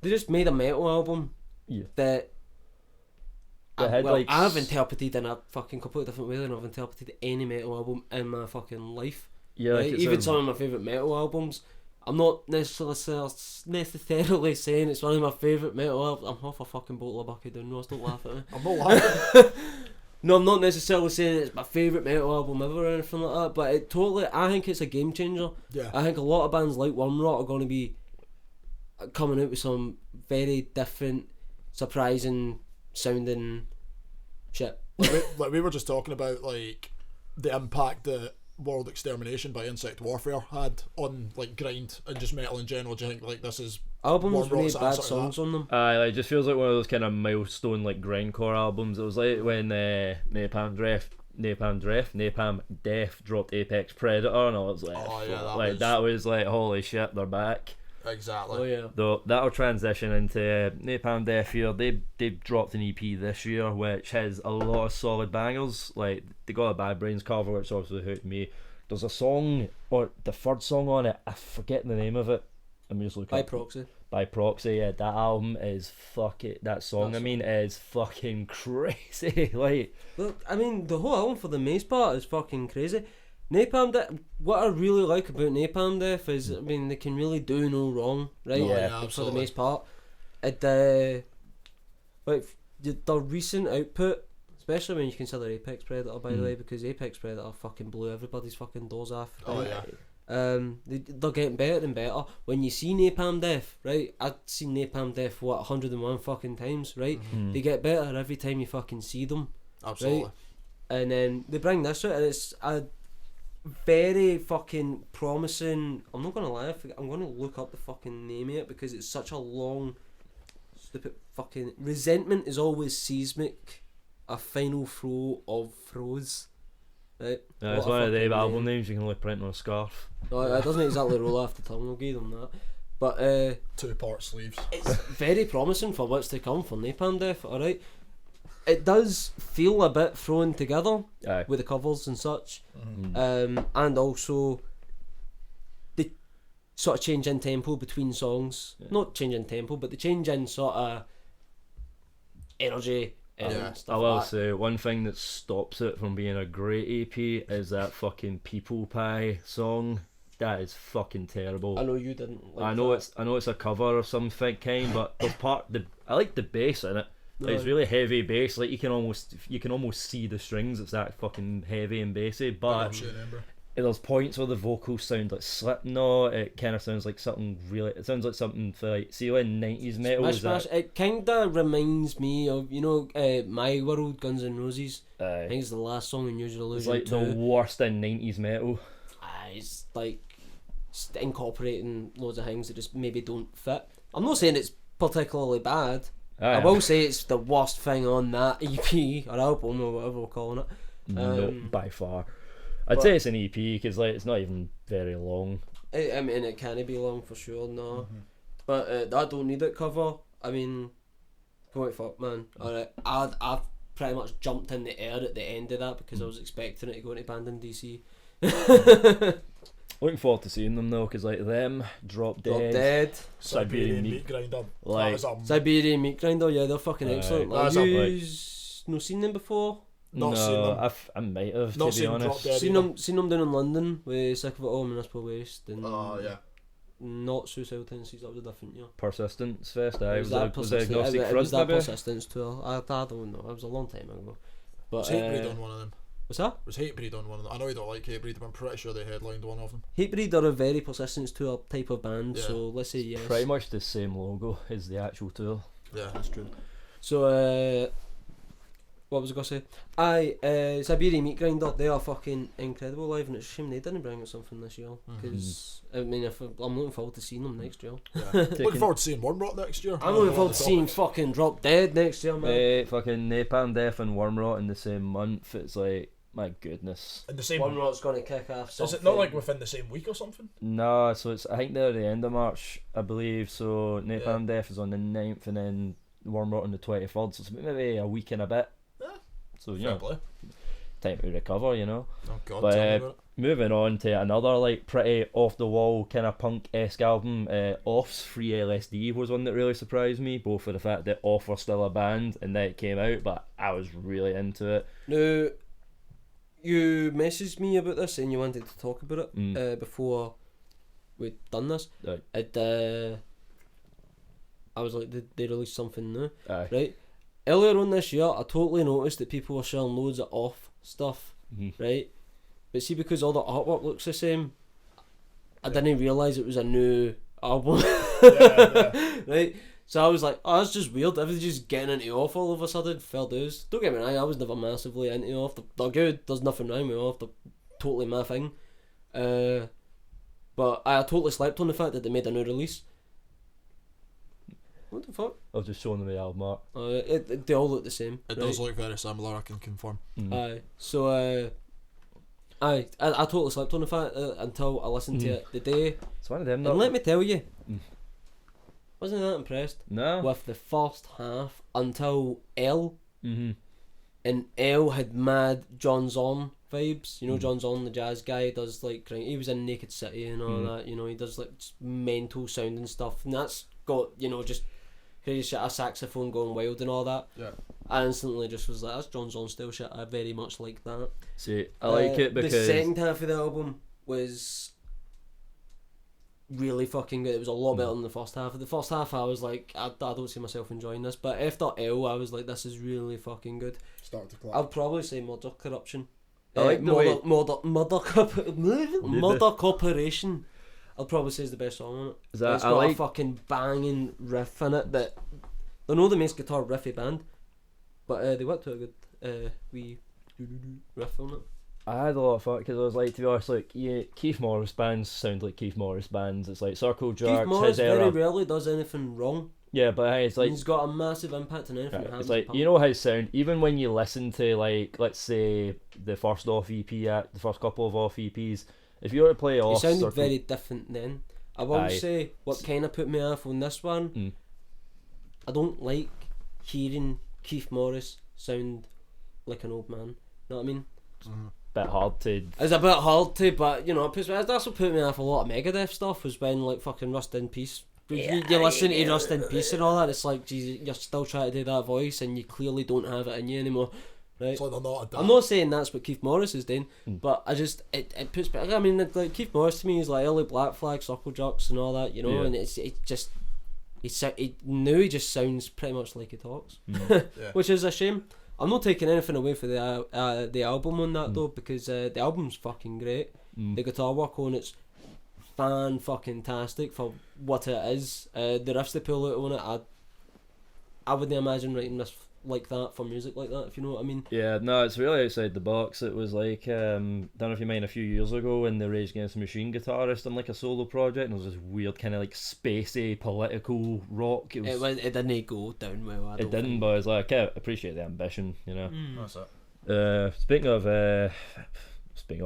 just made a metal album that I've interpreted in a fucking completely different way than I've interpreted any metal album in my fucking life. Yeah, right? Even some of my favourite metal albums, I'm not necessarily saying it's one of my favourite metal albums. I'm half a fucking bottle of Bucky down, Ross, don't laugh at me. I'm not laughing. No, I'm not necessarily saying it's my favourite metal album ever or anything like that, but I think it's a game changer. Yeah. I think a lot of bands like Wormrot are going to be coming out with some very different, surprising sounding shit. Like we were just talking about, like, the impact that world extermination by insect warfare had on like grind and just metal in general? Do you think like this is Albums Wormrot's with bad answer to songs that? on them. Like, it just feels like one of those kind of milestone like grindcore albums. It was like when Napalm Death dropped Apex Predator, and I was like, Oh, yeah, that like was- that was like, holy shit, they're back. Exactly. Oh yeah. Though that'll transition into Napalm Death here. They dropped an EP this year which has a lot of solid bangers. Like they got a Bad Brains cover, which obviously hooked me. There's a song, or the third song on it, I forget the name of it. I'm just looking By up. proxy. By proxy. Yeah, that album is that song. Is fucking crazy. Like, Look, I mean, the whole album for the most part is fucking crazy. Napalm Death, what I really like about Napalm Death is, I mean, they can really do no wrong, right? Oh, yeah, For the absolutely. most part. Like, the recent output, especially when you consider Apex Predator, by the way, because Apex Predator fucking blew everybody's fucking doors off. Oh right? yeah. They're getting better and better. When you see Napalm Death, right? I've seen Napalm Death 101 fucking times, right? Mm-hmm. They get better every time you fucking see them. Absolutely. Right. And then they bring this out, and it's a very fucking promising. I'm not gonna lie, I'm gonna look up the fucking name of it because it's such a long, stupid fucking. Resentment is always seismic, a final throw of throws. Right. yeah, it's What a one of the fucking album name. names you can only print on a scarf. No, it doesn't exactly roll off the tongue. I'll give them that. But 2-part sleeves. it's very promising for what's to come for Napalm Death. All right. It does feel a bit thrown together Aye. with the covers and such. Mm. And also the sort of change in tempo between songs. Yeah. Not change in tempo, but the change in sort of energy and Yeah. stuff I will like that. say one thing that stops it from being a great EP is that fucking People Pie song. That is fucking terrible. I know you didn't like I know that. it's a cover of some kind, but there's I like the bass in it. Like, it's No. really heavy bass. Like you can almost see the strings. It's that fucking heavy and bassy. But there's points where the vocals sound like Slipknot. It kind of sounds like something really. It sounds like something for like, see when 90s metal Smash is Smash, that. it kinda reminds me of, you know, My World, Guns N' Roses. I Aye. think it's the last song in Use Your It's Illusion like 2. the worst in 90s metal. It's like incorporating loads of things that just maybe don't fit. I'm not saying it's particularly bad. Aye, I will say it's the worst thing on that EP or album or whatever we're calling it. No, by far. I'd but- say it's an EP because like it's not even very long. I mean, it can't be long for sure, no. But I don't need it cover. I mean, what fuck, man. Alright, I've pretty much jumped in the air at the end of that because I was expecting it to go into Abandoned DC. Looking forward to seeing them though, because like them, Drop Drop Dead, Dead, Siberian Meat Grinder. Like- That was Siberian Meat Grinder, yeah, they're fucking Aye. excellent. That's Have up, you no seen them before? Not seen no, them. I might have Not to be seen Drop honest. Dead. Seen them down in London with Sick of It All, Municipal Waste, and Oh yeah. not Suicidal Tendencies. That was a different year. Persistence Fest. I was that was Persistence- Agnostic it Front was that maybe. Persistence tour. I don't know. It was a long time ago. But Was Hatebreed on one of them? what's that? Was Hatebreed on one of them? I know you don't like Hatebreed, but I'm pretty sure they headlined one of them. Hatebreed are a very Persistence tour type of band, Yeah. so let's say yes. Pretty much the same logo as the actual tour. Yeah. That's true. So what was I gonna say? Siberian Meat Grinder, they are fucking incredible live, and it's a shame they didn't bring out something this year. Because I mean, I'm looking forward to seeing them next year. Yeah. Looking forward to seeing Wormrot next year. I'm looking forward to seeing fucking Drop Dead next year, man. Fucking Napalm Death and Wormrot in the same month. It's like, my goodness. in the same. One Rot's gonna kick off. Is Something. it not like within the same week or something? No, so it's I think they're at the end of March, I believe. So Napalm Death is on the 9th and then Wormrot on the 23rd. So it's maybe a week and a bit. Yeah. So you Fair know, play. time to recover. You know. Oh god. But, tell me about it. Moving on to another like pretty off the wall kind of punk-esque album, Off's Free LSD was one that really surprised me, both for the fact that Off were still a band and then it came out, but I was really into it. Now, you messaged me about this and you wanted to talk about it before we'd done this. Right. I was like, did they release something new? Aye. Right. Earlier on this year, I totally noticed that people were sharing loads of Off stuff, right? But see, because all the artwork looks the same, I didn't realise it was a new album. Right? So I was like, oh, that's just weird. Everybody's just getting into Off all of a sudden. Fair dues. Don't get me wrong, I was never massively into Off. They're good. There's nothing wrong with Off. They're totally my thing. But I totally slept on the fact that they made a new release. What the fuck? I was just showing them the album art. They all look the same. It does look very similar, I can confirm. Aye. So I totally slept on the fact until I listened to it the day. It's one of them. And let me tell you, wasn't that impressed No. with the first half until L. Mm-hmm. And L had mad John Zorn vibes. You know, John Zorn, the jazz guy, does like he was in Naked City and all that. You know, he does like mental sounding stuff, and that's got, you know, just crazy shit, a saxophone going wild and all that. Yeah. I instantly just was like, that's John Zorn style shit. I very much like that. See, I like it because the second half of the album was really fucking good. It was a lot better than the first half. The first half I was like, I don't see myself enjoying this, but after L I was like, this is really fucking good. Start to clap. I'd probably say Murder Corruption. I like the way Murder Corporation. I'd probably say is the best song on it. Is that, It's I got like a fucking banging riff in it that they're not the most guitar riffy band, but they went to a good wee riff on it. I had a lot of fun because I was like, to be honest, like, yeah, Keith Morris bands sound like Keith Morris bands. It's like Circle Jerks, Keith Morris his era. very rarely does anything wrong. Yeah, but hey, it's like He's got a massive impact on anything. right, that it's happens like, apart. you know his sound. Even when you listen to, like, let's say the first off EP, the first couple of off EPs, if you were to play He off, sounded Circle, very different then. I will Aye. say what kind of put me off on this one. I don't like hearing Keith Morris sound like an old man. Know what I mean? bit hard to. It's a bit hard to, but you know, it puts me, that's what put me off a lot of Megadeth stuff, was when like fucking Rust in Peace. You listen to Rust in Peace and all that, it's like, geez, you're still trying to do that voice and you clearly don't have it in you anymore. Right? It's like they're not adapted. I'm not saying that's what Keith Morris is doing, but I just, it puts me, I mean, like Keith Morris to me is like early Black Flag, Circle Jerks and all that, you know, Yeah. and it's just, now he just sounds pretty much like he talks, Yeah. which is a shame. I'm not taking anything away for the album on that though, because the album's fucking great. The guitar work on it's fan-fucking-tastic for what it is. The riffs they pull out on it, I wouldn't imagine writing this like that for music like that, if you know what I mean. Yeah, no, it's really outside the box. It was like, don't know if you mind, a few years ago when the Rage Against the Machine guitarist done like a solo project, and it was this weird kind of like spacey political rock. It didn't go down well. I it don't didn't, think. but I was like, I appreciate the ambition, you know. That's it. Speaking of,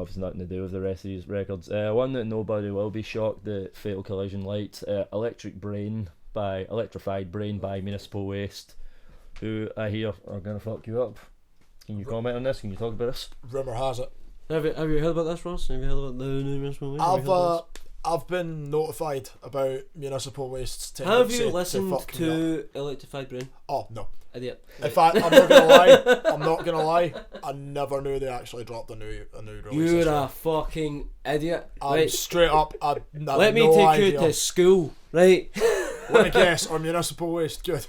it's nothing to do with the rest of these records. One that nobody will be shocked that Fatal Collision liked, Electrified Brain by Municipal Waste, who I hear are gonna fuck you up. Can you comment on this? Can you talk about this? Rumour has it. Have you heard about this, Ross? Have you heard about the new Municipal Waste? I've been notified about Municipal Waste's Have tendency you listened fuck me up. to Electrified Brain? Oh no. Idiot. In fact, I'm not gonna lie. I never knew they actually dropped a new release. You're this a year. fucking idiot. I'm Right. straight up. Let me take you to school, right? Let me guess. Are Municipal Waste good?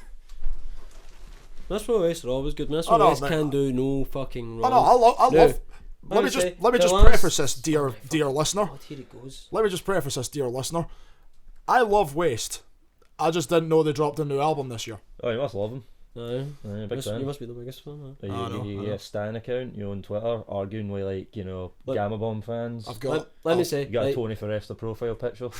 Municipal Waste are always good. Municipal Oh, no, Waste mate. can do no fucking wrong. I know. I No. love. Let me just preface this, dear listener. God, here it goes. Let me just preface this, dear listener. I love Waste. I just didn't know they dropped a new album this year. Oh, you must love them. Aye. Big fan. You must be the biggest fan. Huh? You get a Stan account, you on Twitter, arguing with like, you know, Gamma Bomb fans. I've got. Let me say, You got a right, Tony Forrester profile picture.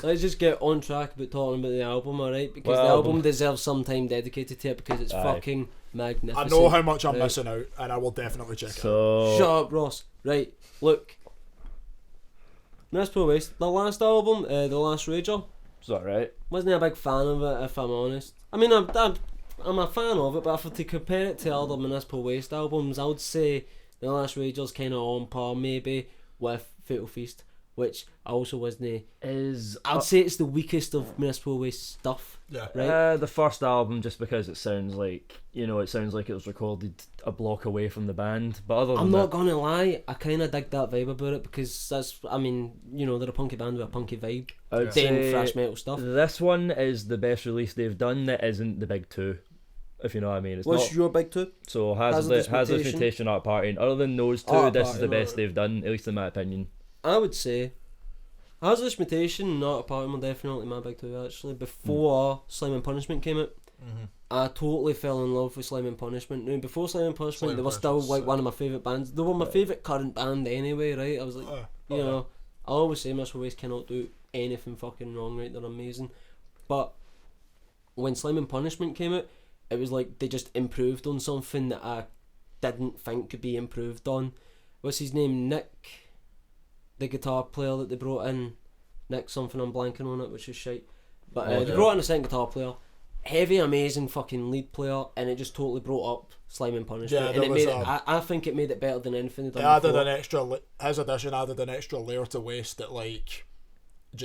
let's just get on track about talking about the album, alright? Because Well, the album deserves some time dedicated to it because it's Aye. fucking magnificent. I know how much I'm Right. missing out, and I will definitely check it. So Shut up, Ross. Right, look. Municipal Waste, the last album, The Last Rager, is that right? wasn't a big fan of it, if I'm honest. I mean, I'm a fan of it, but if I to compare it to other Municipal Waste albums, I would say The Last Rager's kind of on par maybe with Fatal Feast, which I also wasn't. I'd say it's the weakest of Municipal Waste stuff. Yeah. Right. The first album, just because it sounds like, you know, it was recorded a block away from the band. But other than I'm not that, gonna lie, I kind of dig that vibe about it because that's, I mean, you know, they're a punky band with a punky vibe, I would doing say thrash metal stuff. this one is the best release they've done that isn't the big two, if you know what I mean. It's What's not. your big two? So Hazardous Hazardous Mutation. Mutation, Art Party, and other than those two, Art this is Party, the best right. they've done, at least in my opinion. I would say Hazardous Mutation, Not a Party, were definitely my big two actually. Before Slime and Punishment came out, I totally fell in love with Slime and Punishment. Now, before Slime and Punishment, Slime they and were still Punishment's like sick. one of my favourite bands. They were my favourite current band anyway, right? I was like, you know, I always say Mr. Waste cannot do anything fucking wrong, right? They're amazing. But when Slime and Punishment came out, it was like they just improved on something that I didn't think could be improved on. What's his name? Nick, the guitar player that they brought in. Nick something, I'm blanking on it, which is shite. But they brought in a second guitar player. Heavy, amazing fucking lead player, and it just totally brought up Slime and Punishment. Yeah, and it was made it, I think it made it better than anything they'd done It added before. an extra. His addition added an extra layer to Waste that like like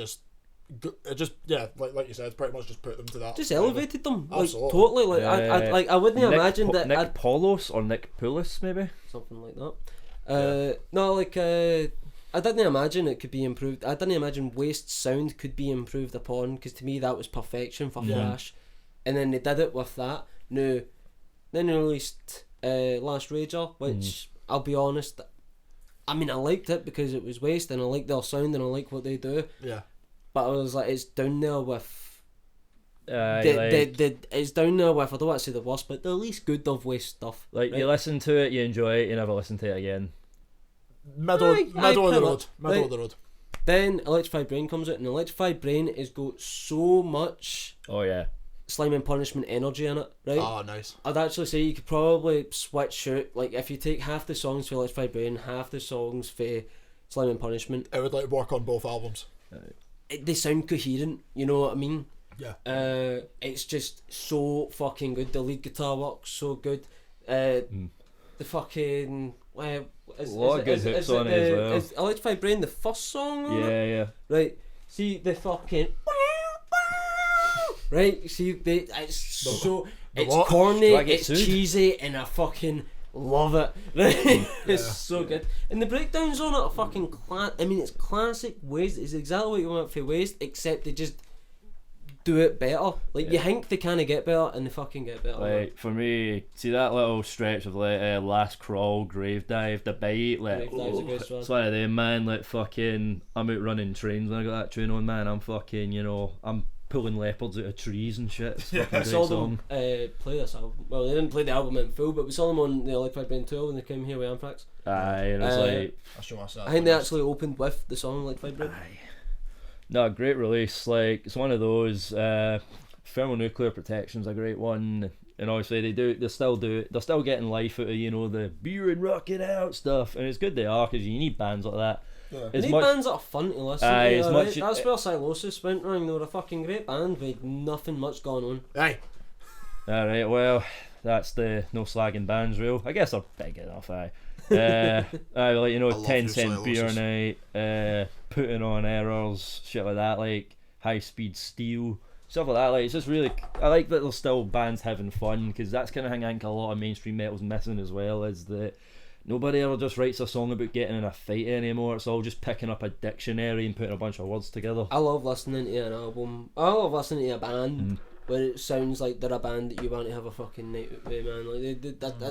you said, pretty much just put them to that. Just elevated them, like Absolutely. totally. Like I wouldn't imagine that. Nick Paulos or Nick Poulos maybe. Something like that. No, like I didn't imagine it could be improved. I didn't imagine Waste's sound could be improved upon, because to me that was perfection for thrash. And then they did it with that. Now, then they released Last Rager, which I'll be honest, I mean, I liked it because it was Waste and I like their sound and I like what they do. Yeah. But I was like, it's down there with it's down there with, I don't want to say the worst, but the least good of Waste stuff. Like, right? you listen to it, you enjoy it, you never listen to it again. Middle of the road. Then Electrified Brain comes out, and Electrified Brain has got so much Oh yeah. Slime and Punishment energy in it, right? Ah, nice. I'd actually say you could probably switch out, like if you take half the songs for Electrified Brain, half the songs for Slime and Punishment, It would like work on both albums. they sound coherent, you know what I mean? Yeah. It's just so fucking good. The lead guitar works so good. The fucking is Electrified Brain the first song on it? Yeah. Right. See the fucking right. See it's so it's what? corny, Do I get it's sued? cheesy, and I fucking love it. Right. It's so good. And the breakdowns on it are fucking I mean, it's classic Waste. It's exactly what you want for Waste, except they just do it better. Like you think they kind of get better, and they fucking get better. Like, for me, see that little stretch of like Last Crawl, Grave Dive, The Bite, like, Grave Dive's a great song. it's one of them, man. Like, fucking, I'm out running trains when I got that tune on, man. I'm fucking, you know, I'm pulling leopards out of trees and shit. It's a fucking We great saw song. them play this album. Well, they didn't play the album in full, but we saw them on the Electrified Brain tour when they came here with Anthrax. Aye, and it's like, I'll show us that. I think they actually opened with the song Electrified Brain. no, great release. Like, it's one of those. Thermonuclear Protection's a great one, and obviously they're still getting life out of, you know, the beer and rocking out stuff, and it's good they are, because you need bands like that. Yeah. You need bands that are fun to listen Aye, to. as Right? much- That's where Silosis went wrong. They were a fucking great band with nothing much going on. Aye. Alright, well, that's the no slagging bands rule. I guess they're big enough, aye. Aye, like, you know, I love 10-cent you, beer Silosis. night, putting on errors, shit like that, like High Speed Steel, stuff like that. Like, it's just really, I like that there's still bands having fun, because that's kind of thing I think a lot of mainstream metal's missing as well, is that nobody ever just writes a song about getting in a fight anymore. It's all just picking up a dictionary and putting a bunch of words together. I love listening to an album. I love listening to a band where it sounds like they're a band that you want to have a fucking night with, man. Like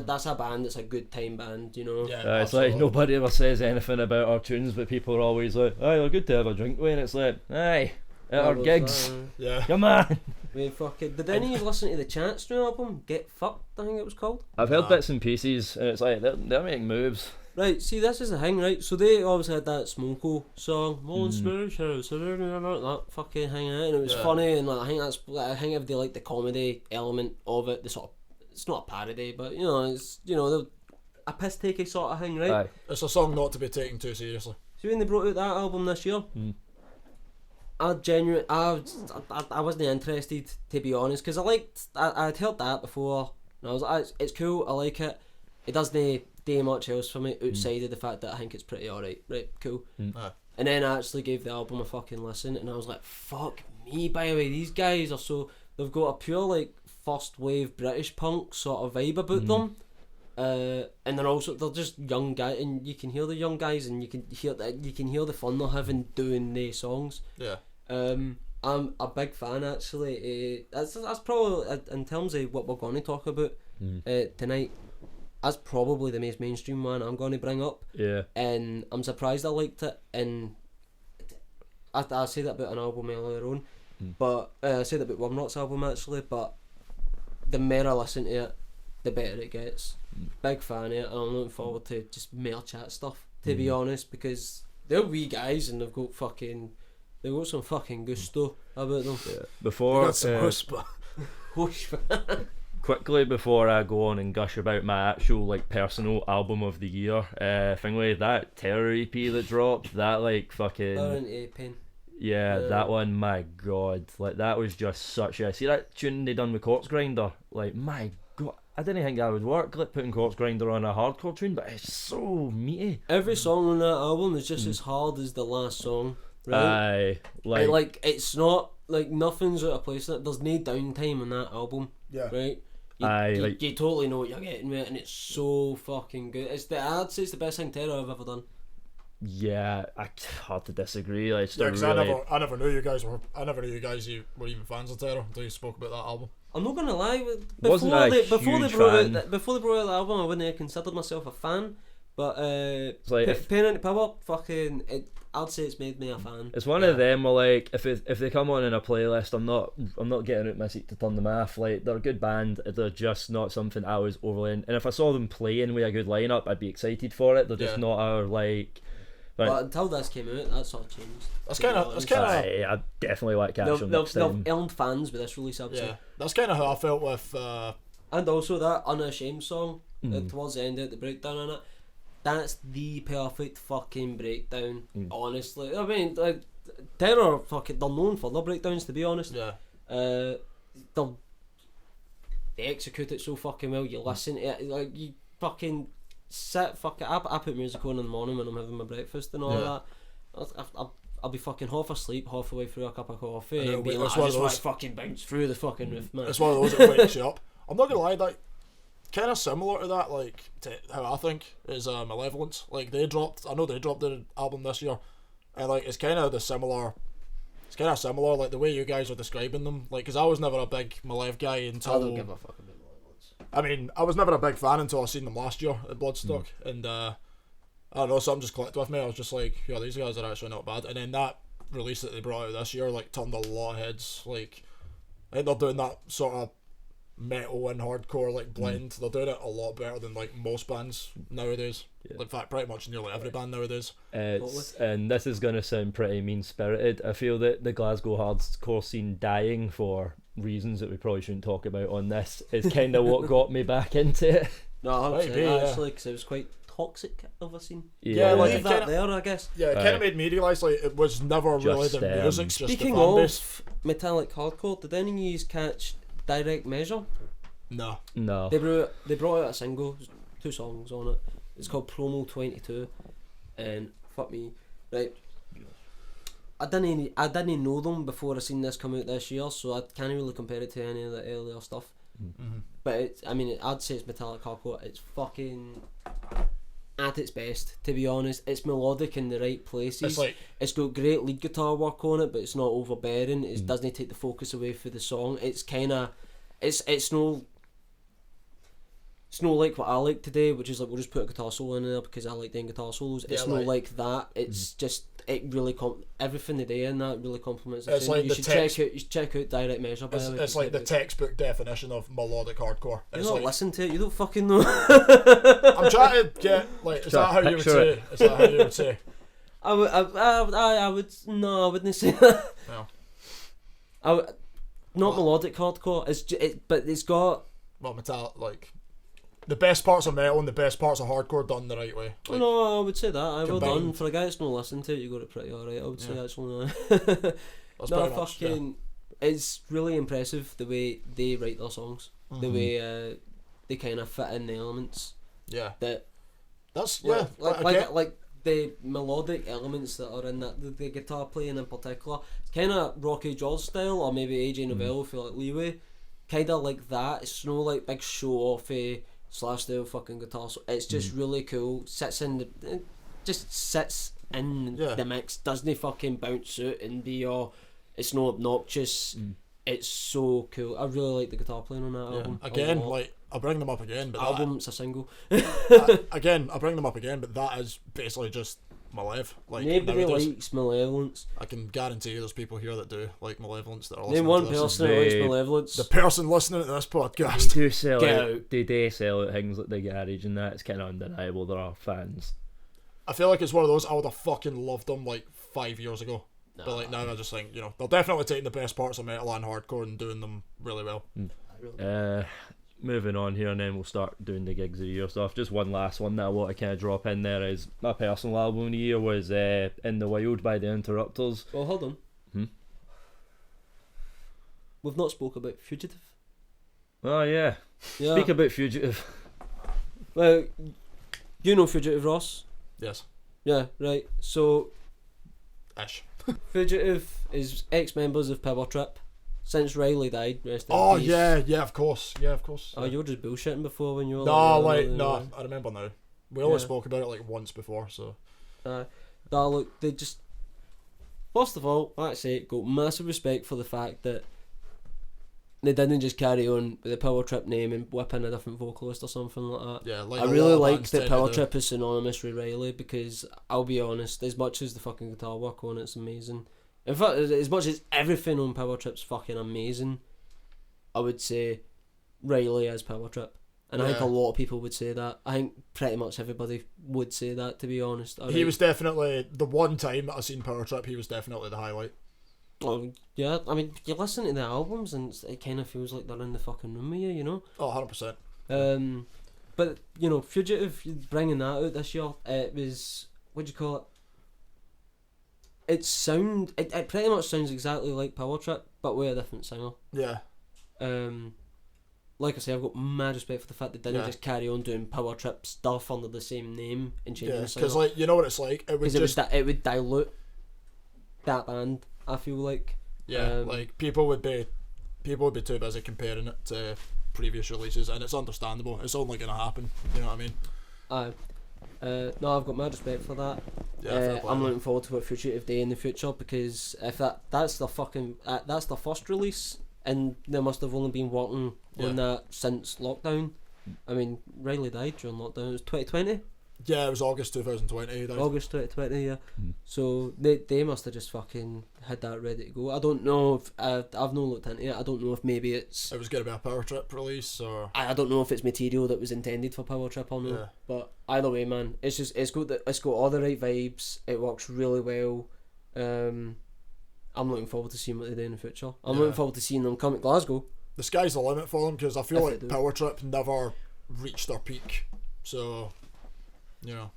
that's a band that's a good time band, you know. Yeah. It's like nobody ever says anything about our tunes, but people are always like, aye, they're good to have a drink with, and it's like, aye, at our gigs, Yeah. come on. We fucking did any of you listen to the Chance new album? Get Fucked, I think it was called. I've heard bits and pieces, and it's like, they're making moves. Right, see, this is the thing, right? So they obviously had that Smoko song, Monsters House, that fucking thing, and it was funny, and like, I think if they like the comedy element of it, the sort of, it's not a parody, but you know, it's, you know, a piss takey sort of thing, right? Aye. It's a song not to be taken too seriously. So when they brought out that album this year, I wasn't interested, to be honest, because I'd heard that before, and I was like, it's cool, I like it. It doesn't do much else for me outside of the fact that I think it's pretty alright, right, cool. Aye. And then I actually gave the album a fucking listen, and I was like, fuck me, by the way, these guys are so, they've got a pure like first wave British punk sort of vibe about them. And they're just young guys, and you can hear the young guys, and you can hear the fun they're having doing the songs. Yeah. I'm a big fan actually. That's probably, in terms of what we're going to talk about tonight, that's probably the most mainstream one I'm going to bring up. Yeah. And I'm surprised I liked it. And I say that about an album earlier on, but I said that about Wormrot's album actually. But the more I listen to it, the better it gets. Big fan of it, and I'm looking forward to just more chat stuff, to be honest, because they're wee guys and they've got some fucking gusto about them. Yeah. Before got some whisper. quickly before I go on and gush about my actual like personal album of the year, thingly, that Terror EP that dropped, that like fucking Pain. yeah, that one, my god, like that was just such a, see that tune they done with Corpse Grinder, like my god, I didn't think that would work, like putting Corpse Grinder on a hardcore tune, but it's so meaty. Every song on that album is just as hard as the last song, right? Aye, like it's not like nothing's out of place in it. There's no downtime on that album, Yeah. right? You totally know what you're getting with it, and it's so fucking good. I'd say it's the best thing Terror I've ever done. yeah, hard to disagree. Like, Yeah, because I never knew you guys were even fans of Terror until you spoke about that album. I'm not gonna lie, Wasn't a huge fan. before they brought out the album, I wouldn't have considered myself a fan. But like Pain into Power, I'd say it's made me a fan. It's one of them where like if they come on in a playlist, I'm not getting out my seat to turn them off. Like they're a good band, they're just not something I was overly in. And if I saw them playing with a good lineup, I'd be excited for it. They're just not our like. But until this came out, that's all changed. That's kind of. I definitely like catch them next time. They've earned fans with this release episode. Yeah, that's kind of how I felt with. And also that Unashamed song towards the end of the breakdown on it. That's the perfect fucking breakdown, honestly. I mean, like, Terror, they're known for their breakdowns, to be honest. Yeah. They execute it so fucking well. You listen to it, like, you fucking sit, I put music on in the morning when I'm having my breakfast and all that. I'll be fucking half asleep, half away through a cup of coffee, and be like, I just want to fucking bounce through the fucking roof, man. It's one of those that wakes you up. I'm not gonna lie, like, kind of similar to that, like to how I think is Malevolence. Like I know they dropped their album this year, and like it's kind of similar, like the way you guys are describing them. Like, because I was never a big Malev guy until. I don't give a fuck about Malevolence. I mean, I was never a big fan until I seen them last year at Bloodstock, and I don't know, something just clicked with me. I was just like, yeah, these guys are actually not bad. And then that release that they brought out this year like turned a lot of heads. Like, I think they're doing that sort of metal and hardcore like blend. They're doing it a lot better than like most bands nowadays. In fact, pretty much nearly every band nowadays. And this is going to sound pretty mean-spirited. I feel that the Glasgow hardcore scene dying for reasons that we probably shouldn't talk about on this is kind of what got me back into it. No, actually, because it was quite toxic of a scene. Yeah, like leave that there, I guess. Yeah, it kind of made me realise like it was never really the music. Speaking of metallic hardcore, did any of you catch Direct Measure? No. They brought out a single, 2 songs on it. It's called Promo 22, and fuck me, right. I didn't know them before I seen this come out this year, so I can't really compare it to any of the earlier stuff. But I'd say it's metallic hardcore. It's fucking at its best, to be honest. It's melodic in the right places. It's got great lead guitar work on it, but it's not overbearing. It doesn't take the focus away from the song. It's kind of, it's no like what I like today, which is like we'll just put a guitar solo in there because I like doing guitar solos. It's not like that. It's just it really everything they do in that really complements the tune. You should check out Direct Measure. By the way, it's like the textbook definition of melodic hardcore. You don't listen to it. You don't fucking know. I'm trying to get like. Is that how you would say? Is that how you would say? I would. No, I wouldn't say that. No. Not melodic hardcore. But it's got. Well, metal like. The best parts of metal and the best parts of hardcore done the right way. Like, no, I would say that. Well done. For a guy that's not listening to it, you got it pretty alright, I would say, actually. It's really impressive the way they write their songs. The way they kind of fit in the elements. Yeah. Like the melodic elements that are in that, the guitar playing in particular. It's kind of Rocky George style, or maybe AJ Novello for like Leeway. Kind of like that. It's no like big show-offy slash style fucking guitar, so it's just really cool. Sits in the mix, doesn't fucking bounce out and be it's not obnoxious. It's so cool. I really like the guitar playing on that album. Again, like I'll bring them up again, but album's a single. Again, I'll bring them up again, but that is basically just Malev. Like, Nobody nowadays, likes malevolence. I can guarantee you there's people here that do like malevolence that are Name listening one to this. person that likes They- malevolence. The person listening to this They podcast. do sell Get out. out. They do sell out things like the garage and that. It's kind of undeniable. There are fans. I feel like it's one of those I would have fucking loved them like 5 years ago. But like now I just think, you know, they're definitely taking the best parts of metal and hardcore and doing them really well. Moving on here, and then we'll start doing the gigs of the year stuff. Just one last one that I want to kind of drop in there is my personal album of the year was In the Wild by the Interrupters. Well, hold on. Hmm? We've not spoke about Fugitive. Oh yeah. Yeah. Speak about Fugitive. Well, you know Fugitive, Ross. Yes. Yeah, right. So Ish. Fugitive is ex-members of Power Trip. Since Riley died, rest in Oh peace. yeah, of course. Yeah, of course. Oh, you were just bullshitting before when you were No, like, no, I remember now. We only Yeah. spoke about it like once before, so Nah, look, they just. First of all, like I say, got massive respect for the fact that they didn't just carry on with the Power Trip name and whip in a different vocalist or something like that. yeah, like I a lot really of like bands that tend to Power do. Trip is synonymous with Riley because I'll be honest, as much as the fucking guitar work on it's amazing. In fact, as much as everything on Power Trip's fucking amazing, I would say Riley is Power Trip. And I think a Yeah. lot of people would say that. I think pretty much everybody would say that, to be honest. He was definitely the one time that I seen Power Trip. He was definitely the highlight. Well, yeah, I mean, you listen to the albums and it kind of feels like they're in the fucking room with you, you know? Oh, 100%. But, you know, Fugitive, bringing that out this year, it was, what do you call it? It pretty much sounds exactly like Power Trip, but with a different singer. Yeah. Like I say, I've got mad respect for the fact they didn't Yeah. just carry on doing Power Trip stuff under the same name and changing Yeah, the singer. because like you know what it's like. It would Because just it would dilute that band, I feel like. like people would be too busy comparing it to previous releases, and it's understandable. It's only gonna happen. You know what I mean? No, I've got mad respect for that. Yeah. fair play. I'm looking forward to what Fugitive do in the future because if that's the first release and they must have only been working on that since lockdown. I mean, Riley died during lockdown. It was 2020. Yeah, it was August 2020. He died. August 2020, yeah. So they must have just fucking had that ready to go. I don't know if I've not looked into it. I don't know if maybe it's It was gonna be a Power Trip release, or I don't know if it's material that was intended for Power Trip or not. Yeah. But either way, man, it's got all the right vibes. It works really well. I'm looking forward to seeing what they do in the future. I'm Yeah. looking forward to seeing them come to Glasgow. the sky's the limit for them because I feel If like they do. Power Trip never reached their peak. So, you know,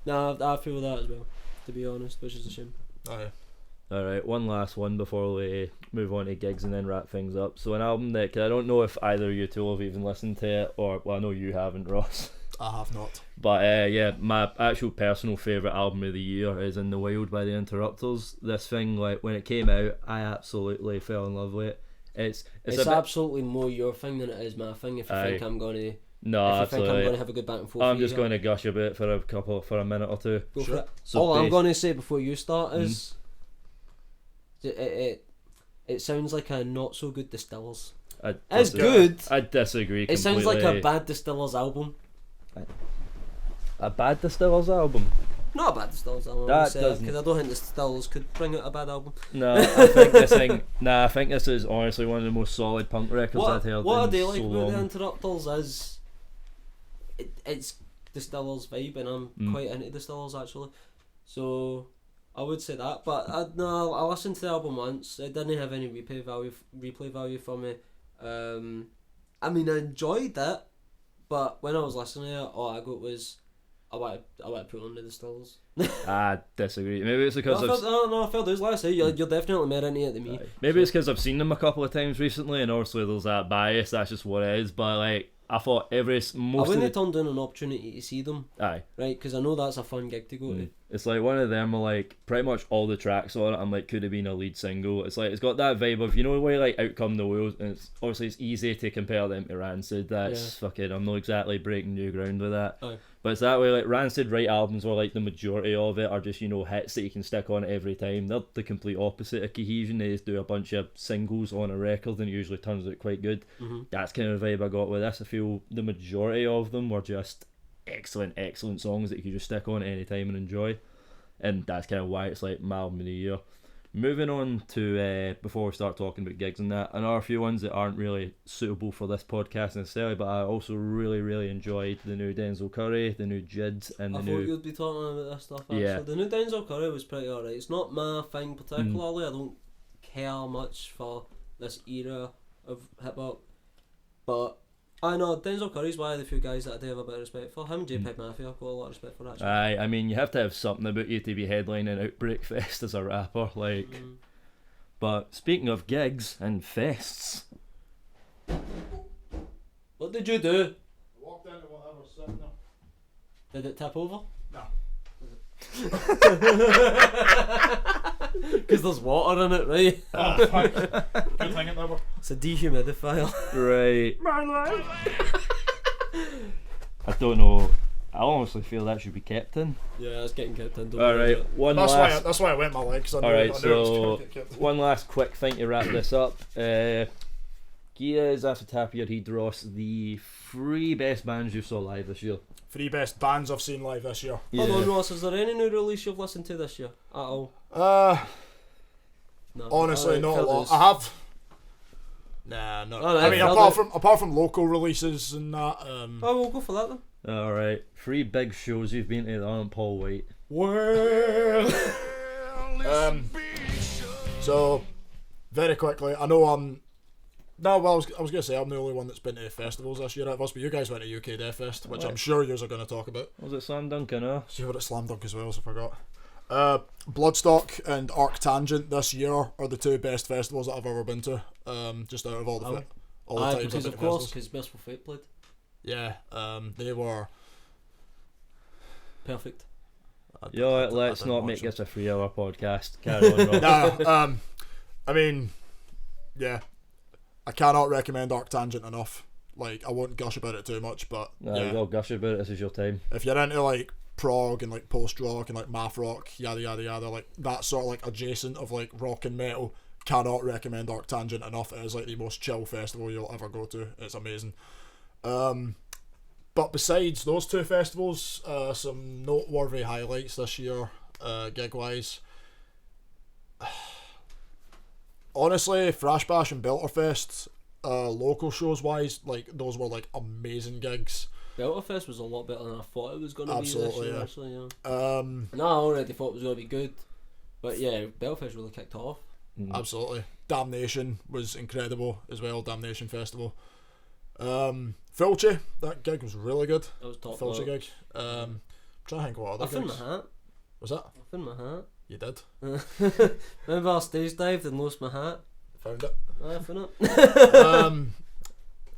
Nah, I feel that as well, to be honest, which is a shame. aye. Alright, one last one before we move on to gigs and then wrap things up. So an album that, 'cause I don't know if either of you two have even listened to it, or, well, I know you haven't, Ross. I have not. But yeah, my actual personal favourite album of the year is In the Wild by the Interrupters. This thing, like, when it came out, I absolutely fell in love with it. It's It's a bit, absolutely more your thing than it is my thing. If you think Aye. I'm gonna, no, if you think I'm absolutely. gonna have a good back and forth, I'm with you just here, going to gush a bit for a minute or two. go Sure. for it. So All I'm bas- gonna say before you start is, it sounds like a not so good Distillers. It's good. I disagree completely. It sounds like a bad Distillers album. A bad Distillers album? Not a bad Distillers album. That Because doesn't- I don't think the Distillers could bring out a bad album. No, I think this thing. Nah, I think this is honestly one of the most solid punk records I've heard What I in do so like about long. the Interrupters is it's Distillers vibe, and I'm quite into Distillers actually. So I would say that, but I listened to the album once. It didn't have any replay value for me. I mean, I enjoyed it, but when I was listening to it, all I got was I want to put on the Distillers. I disagree. Maybe it's because I felt those like I say, you're definitely more into it than me. maybe it's because I've seen them a couple of times recently, and obviously there's that bias. That's just what it is. But like, I thought I most of wouldn't have the turned down an opportunity to see them, aye. right? Because I know that's a fun gig to go to. It's like one of them, like pretty much all the tracks on it, I'm like, could have been a lead single. It's like it's got that vibe of, you know, the way like Out Come the Wheels, and it's obviously it's easy to compare them to Rancid. That's fucking, I'm not exactly breaking new ground with that. Aye. But it's that way, like Rancid write albums where like the majority of it are just, you know, hits that you can stick on every time. They're the complete opposite of Cohesion. They just do a bunch of singles on a record and it usually turns out quite good. That's kind of the vibe I got with this. I feel the majority of them were just excellent songs that you could just stick on at any time and enjoy. and that's kind of why it's like my album of the year. Moving on to, before we start talking about gigs and that, another few ones that aren't really suitable for this podcast necessarily, but I also really enjoyed the new Denzel Curry, the new Jid, and the I new... thought you'd be talking about this stuff actually. Yeah. The new Denzel Curry was pretty alright. It's not my thing particularly. I don't care much for this era of hip hop, but I know Denzel Curry's one of the few guys that I do have a bit of respect for. Him and JPEG Mafia, I've got a lot of respect for actually. Aye, I mean, you have to have something about you to be headlining Outbreak Fest as a rapper, like. But speaking of gigs and fests, What did you do? I walked into whatever's sitting there. Did it tip over? No. Because there's water in it, right? Oh, fuck. Good thing it never. It's a dehumidifier. right? I don't know. I honestly feel that should be kept in. Yeah, it's getting kept in. All right, one last. That's why I went my legs. All right, so one last quick thing to wrap this up. Gia's after Tapia he'd Ross the 3 best bands you saw live this year. 3 best bands I've seen live this year. Hold on, Ross, is there any new release you've listened to this year at all? No. Honestly, Alright, not a fair lot. dues. I have. Nah, no. Alright, I mean, fair apart from local releases and that. Oh, we'll go for that then. All right, 3 big shows you've been to that aren't Paul White. Well. So, very quickly, I know I'm. No, well, I was gonna say I'm the only one that's been to festivals this year. It must be you guys went to UK Death Fest, which I'm sure you are going to talk about. Was it Slam Dunk? No. So you were at Slam Dunk as well, so I forgot. Bloodstock and Arctangent this year are the 2 best festivals that I've ever been to. Just out of all the times I've Because been of to course, festivals. because Merciful Fate played. Yeah, they were. Perfect. You know what, let's not make this a 3-hour podcast. Carry on, Rob. Nah, I mean, yeah, I cannot recommend Arctangent enough. Like, I won't gush about it too much, but Nah, yeah, you all gush about it, this is your time. if you're into like prog and like post rock and like math rock, yada yada yada, like that sort of like adjacent of like rock and metal, cannot recommend Arctangent enough. It is like the most chill festival you'll ever go to. It's amazing. But besides those 2 festivals, some noteworthy highlights this year, gig wise. Honestly, Thrash Bash and Belterfest, local shows wise, like those were like amazing gigs. Belterfest was a lot better than I thought it was going to be this Absolutely, year, yeah. actually, yeah. No, I already thought it was going to be good. But yeah, Belfast really kicked off. Absolutely. Damnation was incredible as well, Damnation Festival. Filchy, that gig was really good. That was top. Filchy gig. I'm trying to think what other I found gigs. my hat. Was that? I found my hat. You did? Remember I stage dived and lost my hat? Found it. I found it.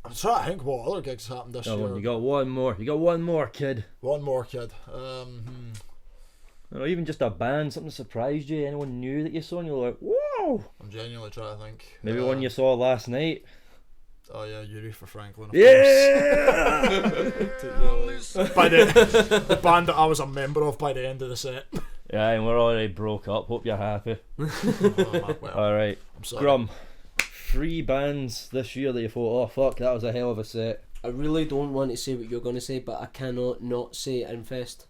I'm trying to think what other gigs happened this year. You got one more. You got one more, kid. One more, kid. Or even just a band, something that surprised you, anyone new that you saw and you were like, whoa! I'm genuinely trying to think. Maybe one you saw last night. Oh yeah, URETHRA FRANKLIN. Of Yeah! course. By the band that I was a member of by the end of the set. Yeah, and we're already broke up. Hope you're happy. Well, Alright, I'm sorry. Grum. 3 bands this year that you thought, oh fuck, that was a hell of a set. I really don't want to say what you're going to say, but I cannot not say Infest.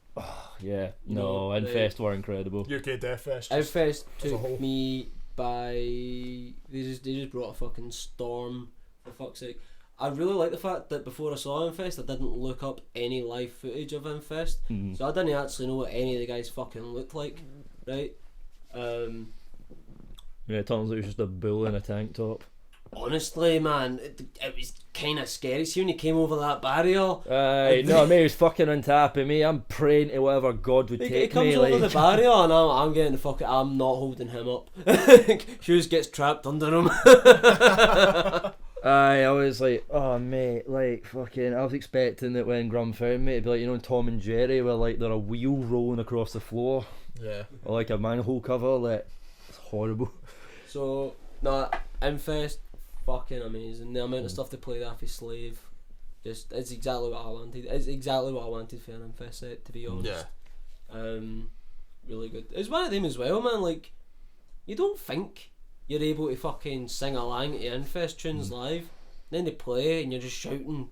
Yeah, no, No, Infest were incredible. UK Death Fest. Infest as a whole. took me by... They just brought a fucking storm, for fuck's sake. I really like the fact that before I saw Infest, I didn't look up any live footage of Infest, so I didn't actually know what any of the guys fucking looked like, right? Yeah, it turns out it was just a bull in a tank top. Honestly, man, it was kind of scary. See when he came over that barrier. No, mate, he was fucking on top of me. I'm praying to whatever God would He take comes me. over Like, the barrier and I'm getting the fucking... I'm not holding him up. Hughes gets trapped under him. I was like, oh mate, like fucking, I was expecting that when Grum found me, it'd be like, you know, in Tom and Jerry, where like they're a wheel rolling across the floor, Yeah. or like a manhole cover. Like, it's horrible. So, nah, Infest, fucking amazing. The amount of stuff they played off his slave, it's exactly what I wanted. It's exactly what I wanted for an Infest set, to be honest. Yeah. Really good. It's one of them as well, man. Like, you don't think you're able to fucking sing along to Infest tunes live, then they play and you're just shouting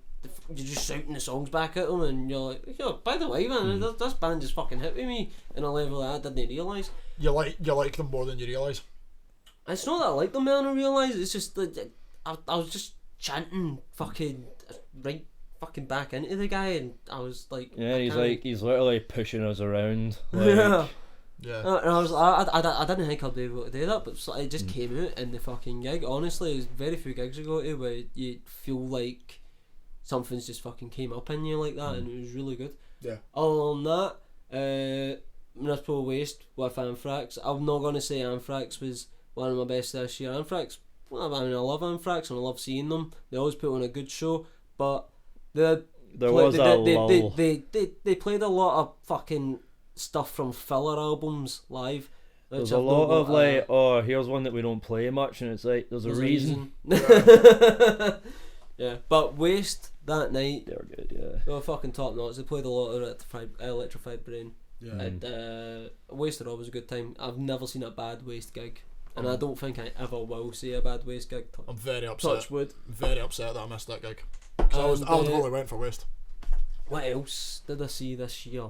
you're just shouting the songs back at them, and you're like, yo, by the way, man, this band just fucking hit with me in a level that I didn't realise. You like them more than you realise. It's not that I like them more than I realise. It's just that I was just chanting fucking right fucking back into the guy, and I was like, yeah, he's literally pushing us around. Like, Yeah. And I didn't think I'd be able to do that, but it just came out in the fucking gig. Honestly, there's very few gigs I go to where you feel like something's just fucking came up in you like that, and it was really good. Yeah. Other than that, Municipal Waste with Anthrax. I'm not going to say Anthrax was one of my best this year. Anthrax, well, I mean, I love Anthrax and I love seeing them. They always put on a good show, but they played a lot of fucking stuff from filler albums live. There's a lot of like, oh, here's one that we don't play much, and it's like, there's a reason. Yeah, but Waste that night, They were good, yeah. they were fucking top notch. They played a lot of Electrified Brain. Yeah. And Wasted always a good time. I've never seen a bad Waste gig, and I don't think I ever will see a bad Waste gig. I'm very upset. Touch wood. Very upset that I missed that gig. 'Cause I would have only went for Waste. What else did I see this year?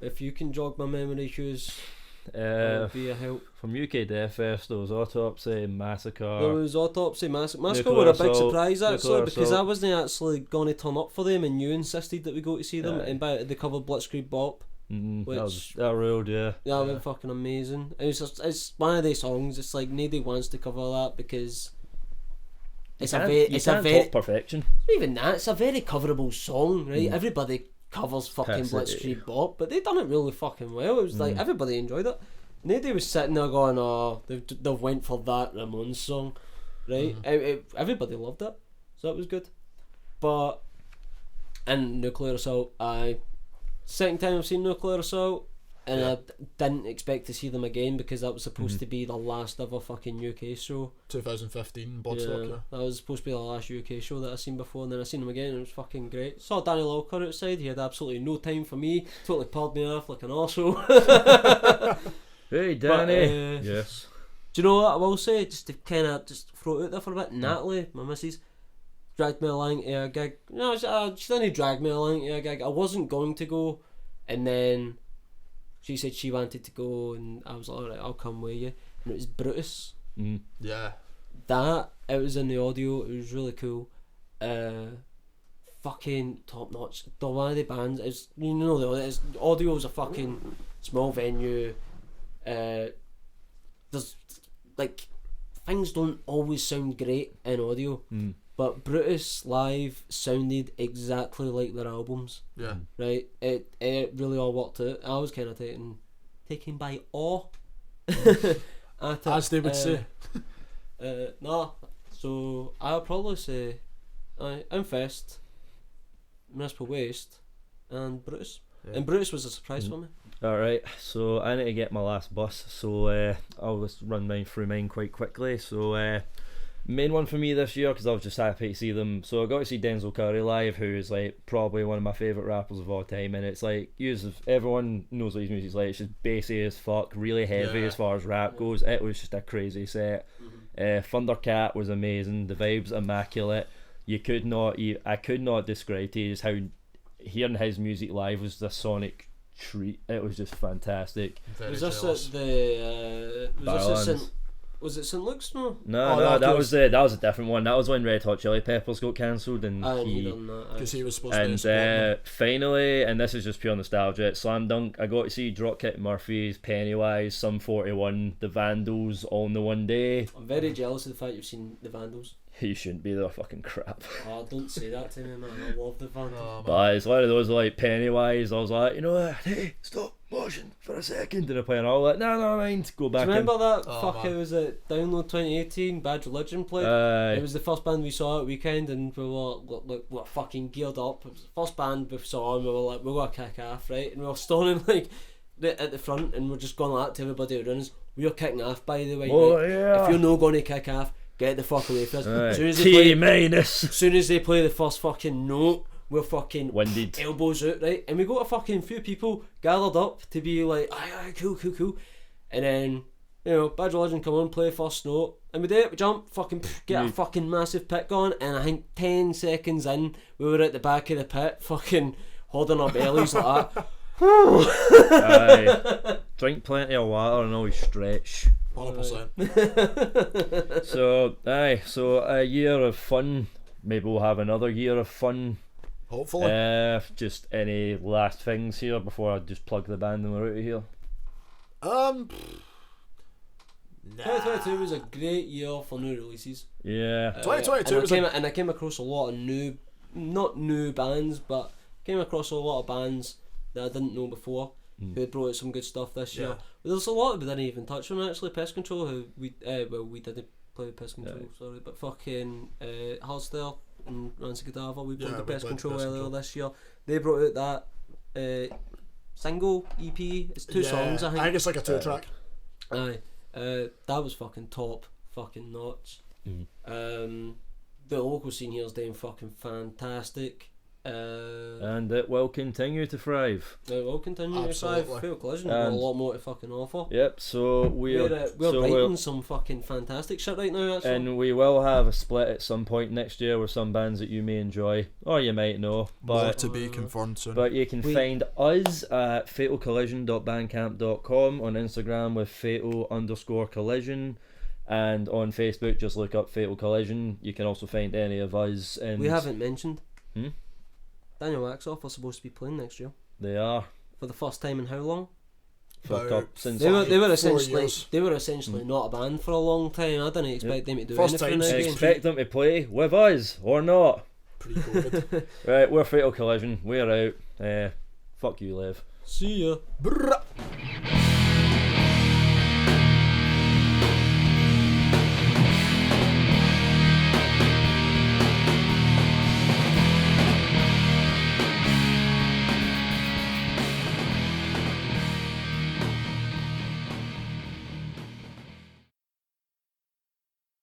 If you can jog my memory, Hughes, that would be a help. From UK Death Fest, there was Autopsy, Massacre. There was Autopsy, Massacre were Nuclear a big Assault, surprise actually, Nuclear because Assault. I wasn't actually going to turn up for them, and you insisted that we go to see them, Aye. and they covered Blitzkrieg Bop. That ruled, yeah. That went fucking amazing. It's one of these songs. It's like nobody wants to cover that because it's a very top perfection. not even that. It's a very coverable song, right? Everybody covers fucking That's it. Blitzkrieg Bop, but they done it really fucking well. It was like everybody enjoyed it. Nobody was sitting there going, "Oh, they've went for that Ramones song," right? Everybody loved it, so that was good. But and Nuclear Assault, second time I've seen Nuclear Assault, and I didn't expect to see them again because that was supposed to be the last ever fucking UK show. 2015 Bloodstock. Yeah. That was supposed to be the last UK show that I seen before, and then I seen them again and it was fucking great. Saw Danny Lawker outside. He had absolutely no time for me. Totally pulled me off like an arsehole. Hey, Danny. But, Yes. do you know what I will say? Just to kind of just throw it out there for a bit. Natalie, my missus, dragged me along to a gig. No, she didn't drag me along to a gig. I wasn't going to go, and then she said she wanted to go, and I was like, alright, I'll come with you. And it was Brutus. Yeah. It was in the audio. It was really cool. Fucking top notch. The one of the bands is, you know, the audio is a fucking small venue. There's like things don't always sound great in audio, but Brutus live sounded exactly like their albums. Yeah. Right. It really all worked out. I was kind of taken by awe. At As they would say. No, so I'll probably say Infest, Municipal Waste, and Brutus. Yeah. And Brutus was a surprise for me. Alright, so I need to get my last bus, so I'll just run through mine quite quickly. So main one for me this year, because I was just happy to see them, so I got to see Denzel Curry live, who is like probably one of my favourite rappers of all time, and it's like, everyone knows what his music's like. It's just bassy as fuck, really heavy as far as rap goes. It was just a crazy set. Thundercat was amazing, the vibes immaculate. I could not describe to you just how hearing his music live was the sonic treat. It was just fantastic. Was this at was it St Luke's? No, that was a different one. That was when Red Hot Chili Peppers got cancelled, and because he was supposed to. And finally, and this is just pure nostalgia, at Slam Dunk, I got to see Dropkick Murphys, Pennywise, Sum 41, The Vandals, all in the one day. I'm very jealous of the fact you've seen the Vandals. You shouldn't be, they're fucking crap. Oh, don't say that to me, man. I love the Vandals. But it's one of those like Pennywise. I was like, you know what? Hey, stop motion for a second. And I play, and I was like, no, mind. Go back. Do you remember that? Man. It was at Download 2018. Bad Religion played. It was the first band we saw at weekend, and we were fucking geared up. It was the first band we saw, and we were like, we're gonna kick off, right? And we were standing like at the front, and we're just going like that to everybody around us. We are kicking off, by the way. Oh, right? yeah. If you're not going to kick off, get the fuck away from us. As As soon as they play the first fucking note, we're fucking winded, elbows out, right? And we got a fucking few people gathered up to be like, aye, cool. And then You know, Bad Religion come on, play first note, and we do it, we jump, fucking get a fucking massive pit going, and I think 10 seconds in, we were at the back of the pit, fucking holding our bellies like that. Aye. Drink plenty of water and always stretch. 100%. So a year of fun. Maybe we'll have another year of fun. Hopefully. Just any last things here before I just plug the band and we're out of here. 2022 was a great year for new releases. Yeah. 2022 was and I came across a lot of not new bands, but came across a lot of bands that I didn't know before who had brought out some good stuff this year. There's a lot we didn't even touch on actually. Pest Control, who we didn't play with Pest Control, sorry, but fucking Hardstyle and Rancid Cadaver, we played the Pest Control earlier this year. They brought out that single EP. It's 2 songs, I think. I think it's like a 2-track. Aye. That was fucking top fucking notch. The local scene here is doing fucking fantastic. And it will continue to thrive. It will continue to thrive. Feeble Collision got a lot more to fucking offer. Yep, so we're writing some fucking fantastic shit right now actually. And we will have a split at some point next year with some bands that you may enjoy, or you might know. But more to be confirmed soon. But you can find us at fatalcollision.bandcamp.com, on Instagram with fatal_collision, and on Facebook just look up Fatal Collision. You can also find any of us. We haven't mentioned Daniel Axoff are supposed to be playing next year. They are. For the first time in how long? Since they were essentially not a band for a long time. I didn't expect them to do anything again. Expect them to play with us or not. Pre-COVID. Right, we're Fatal Collision. We're out. Fuck you, Liv. See ya. Brrrah.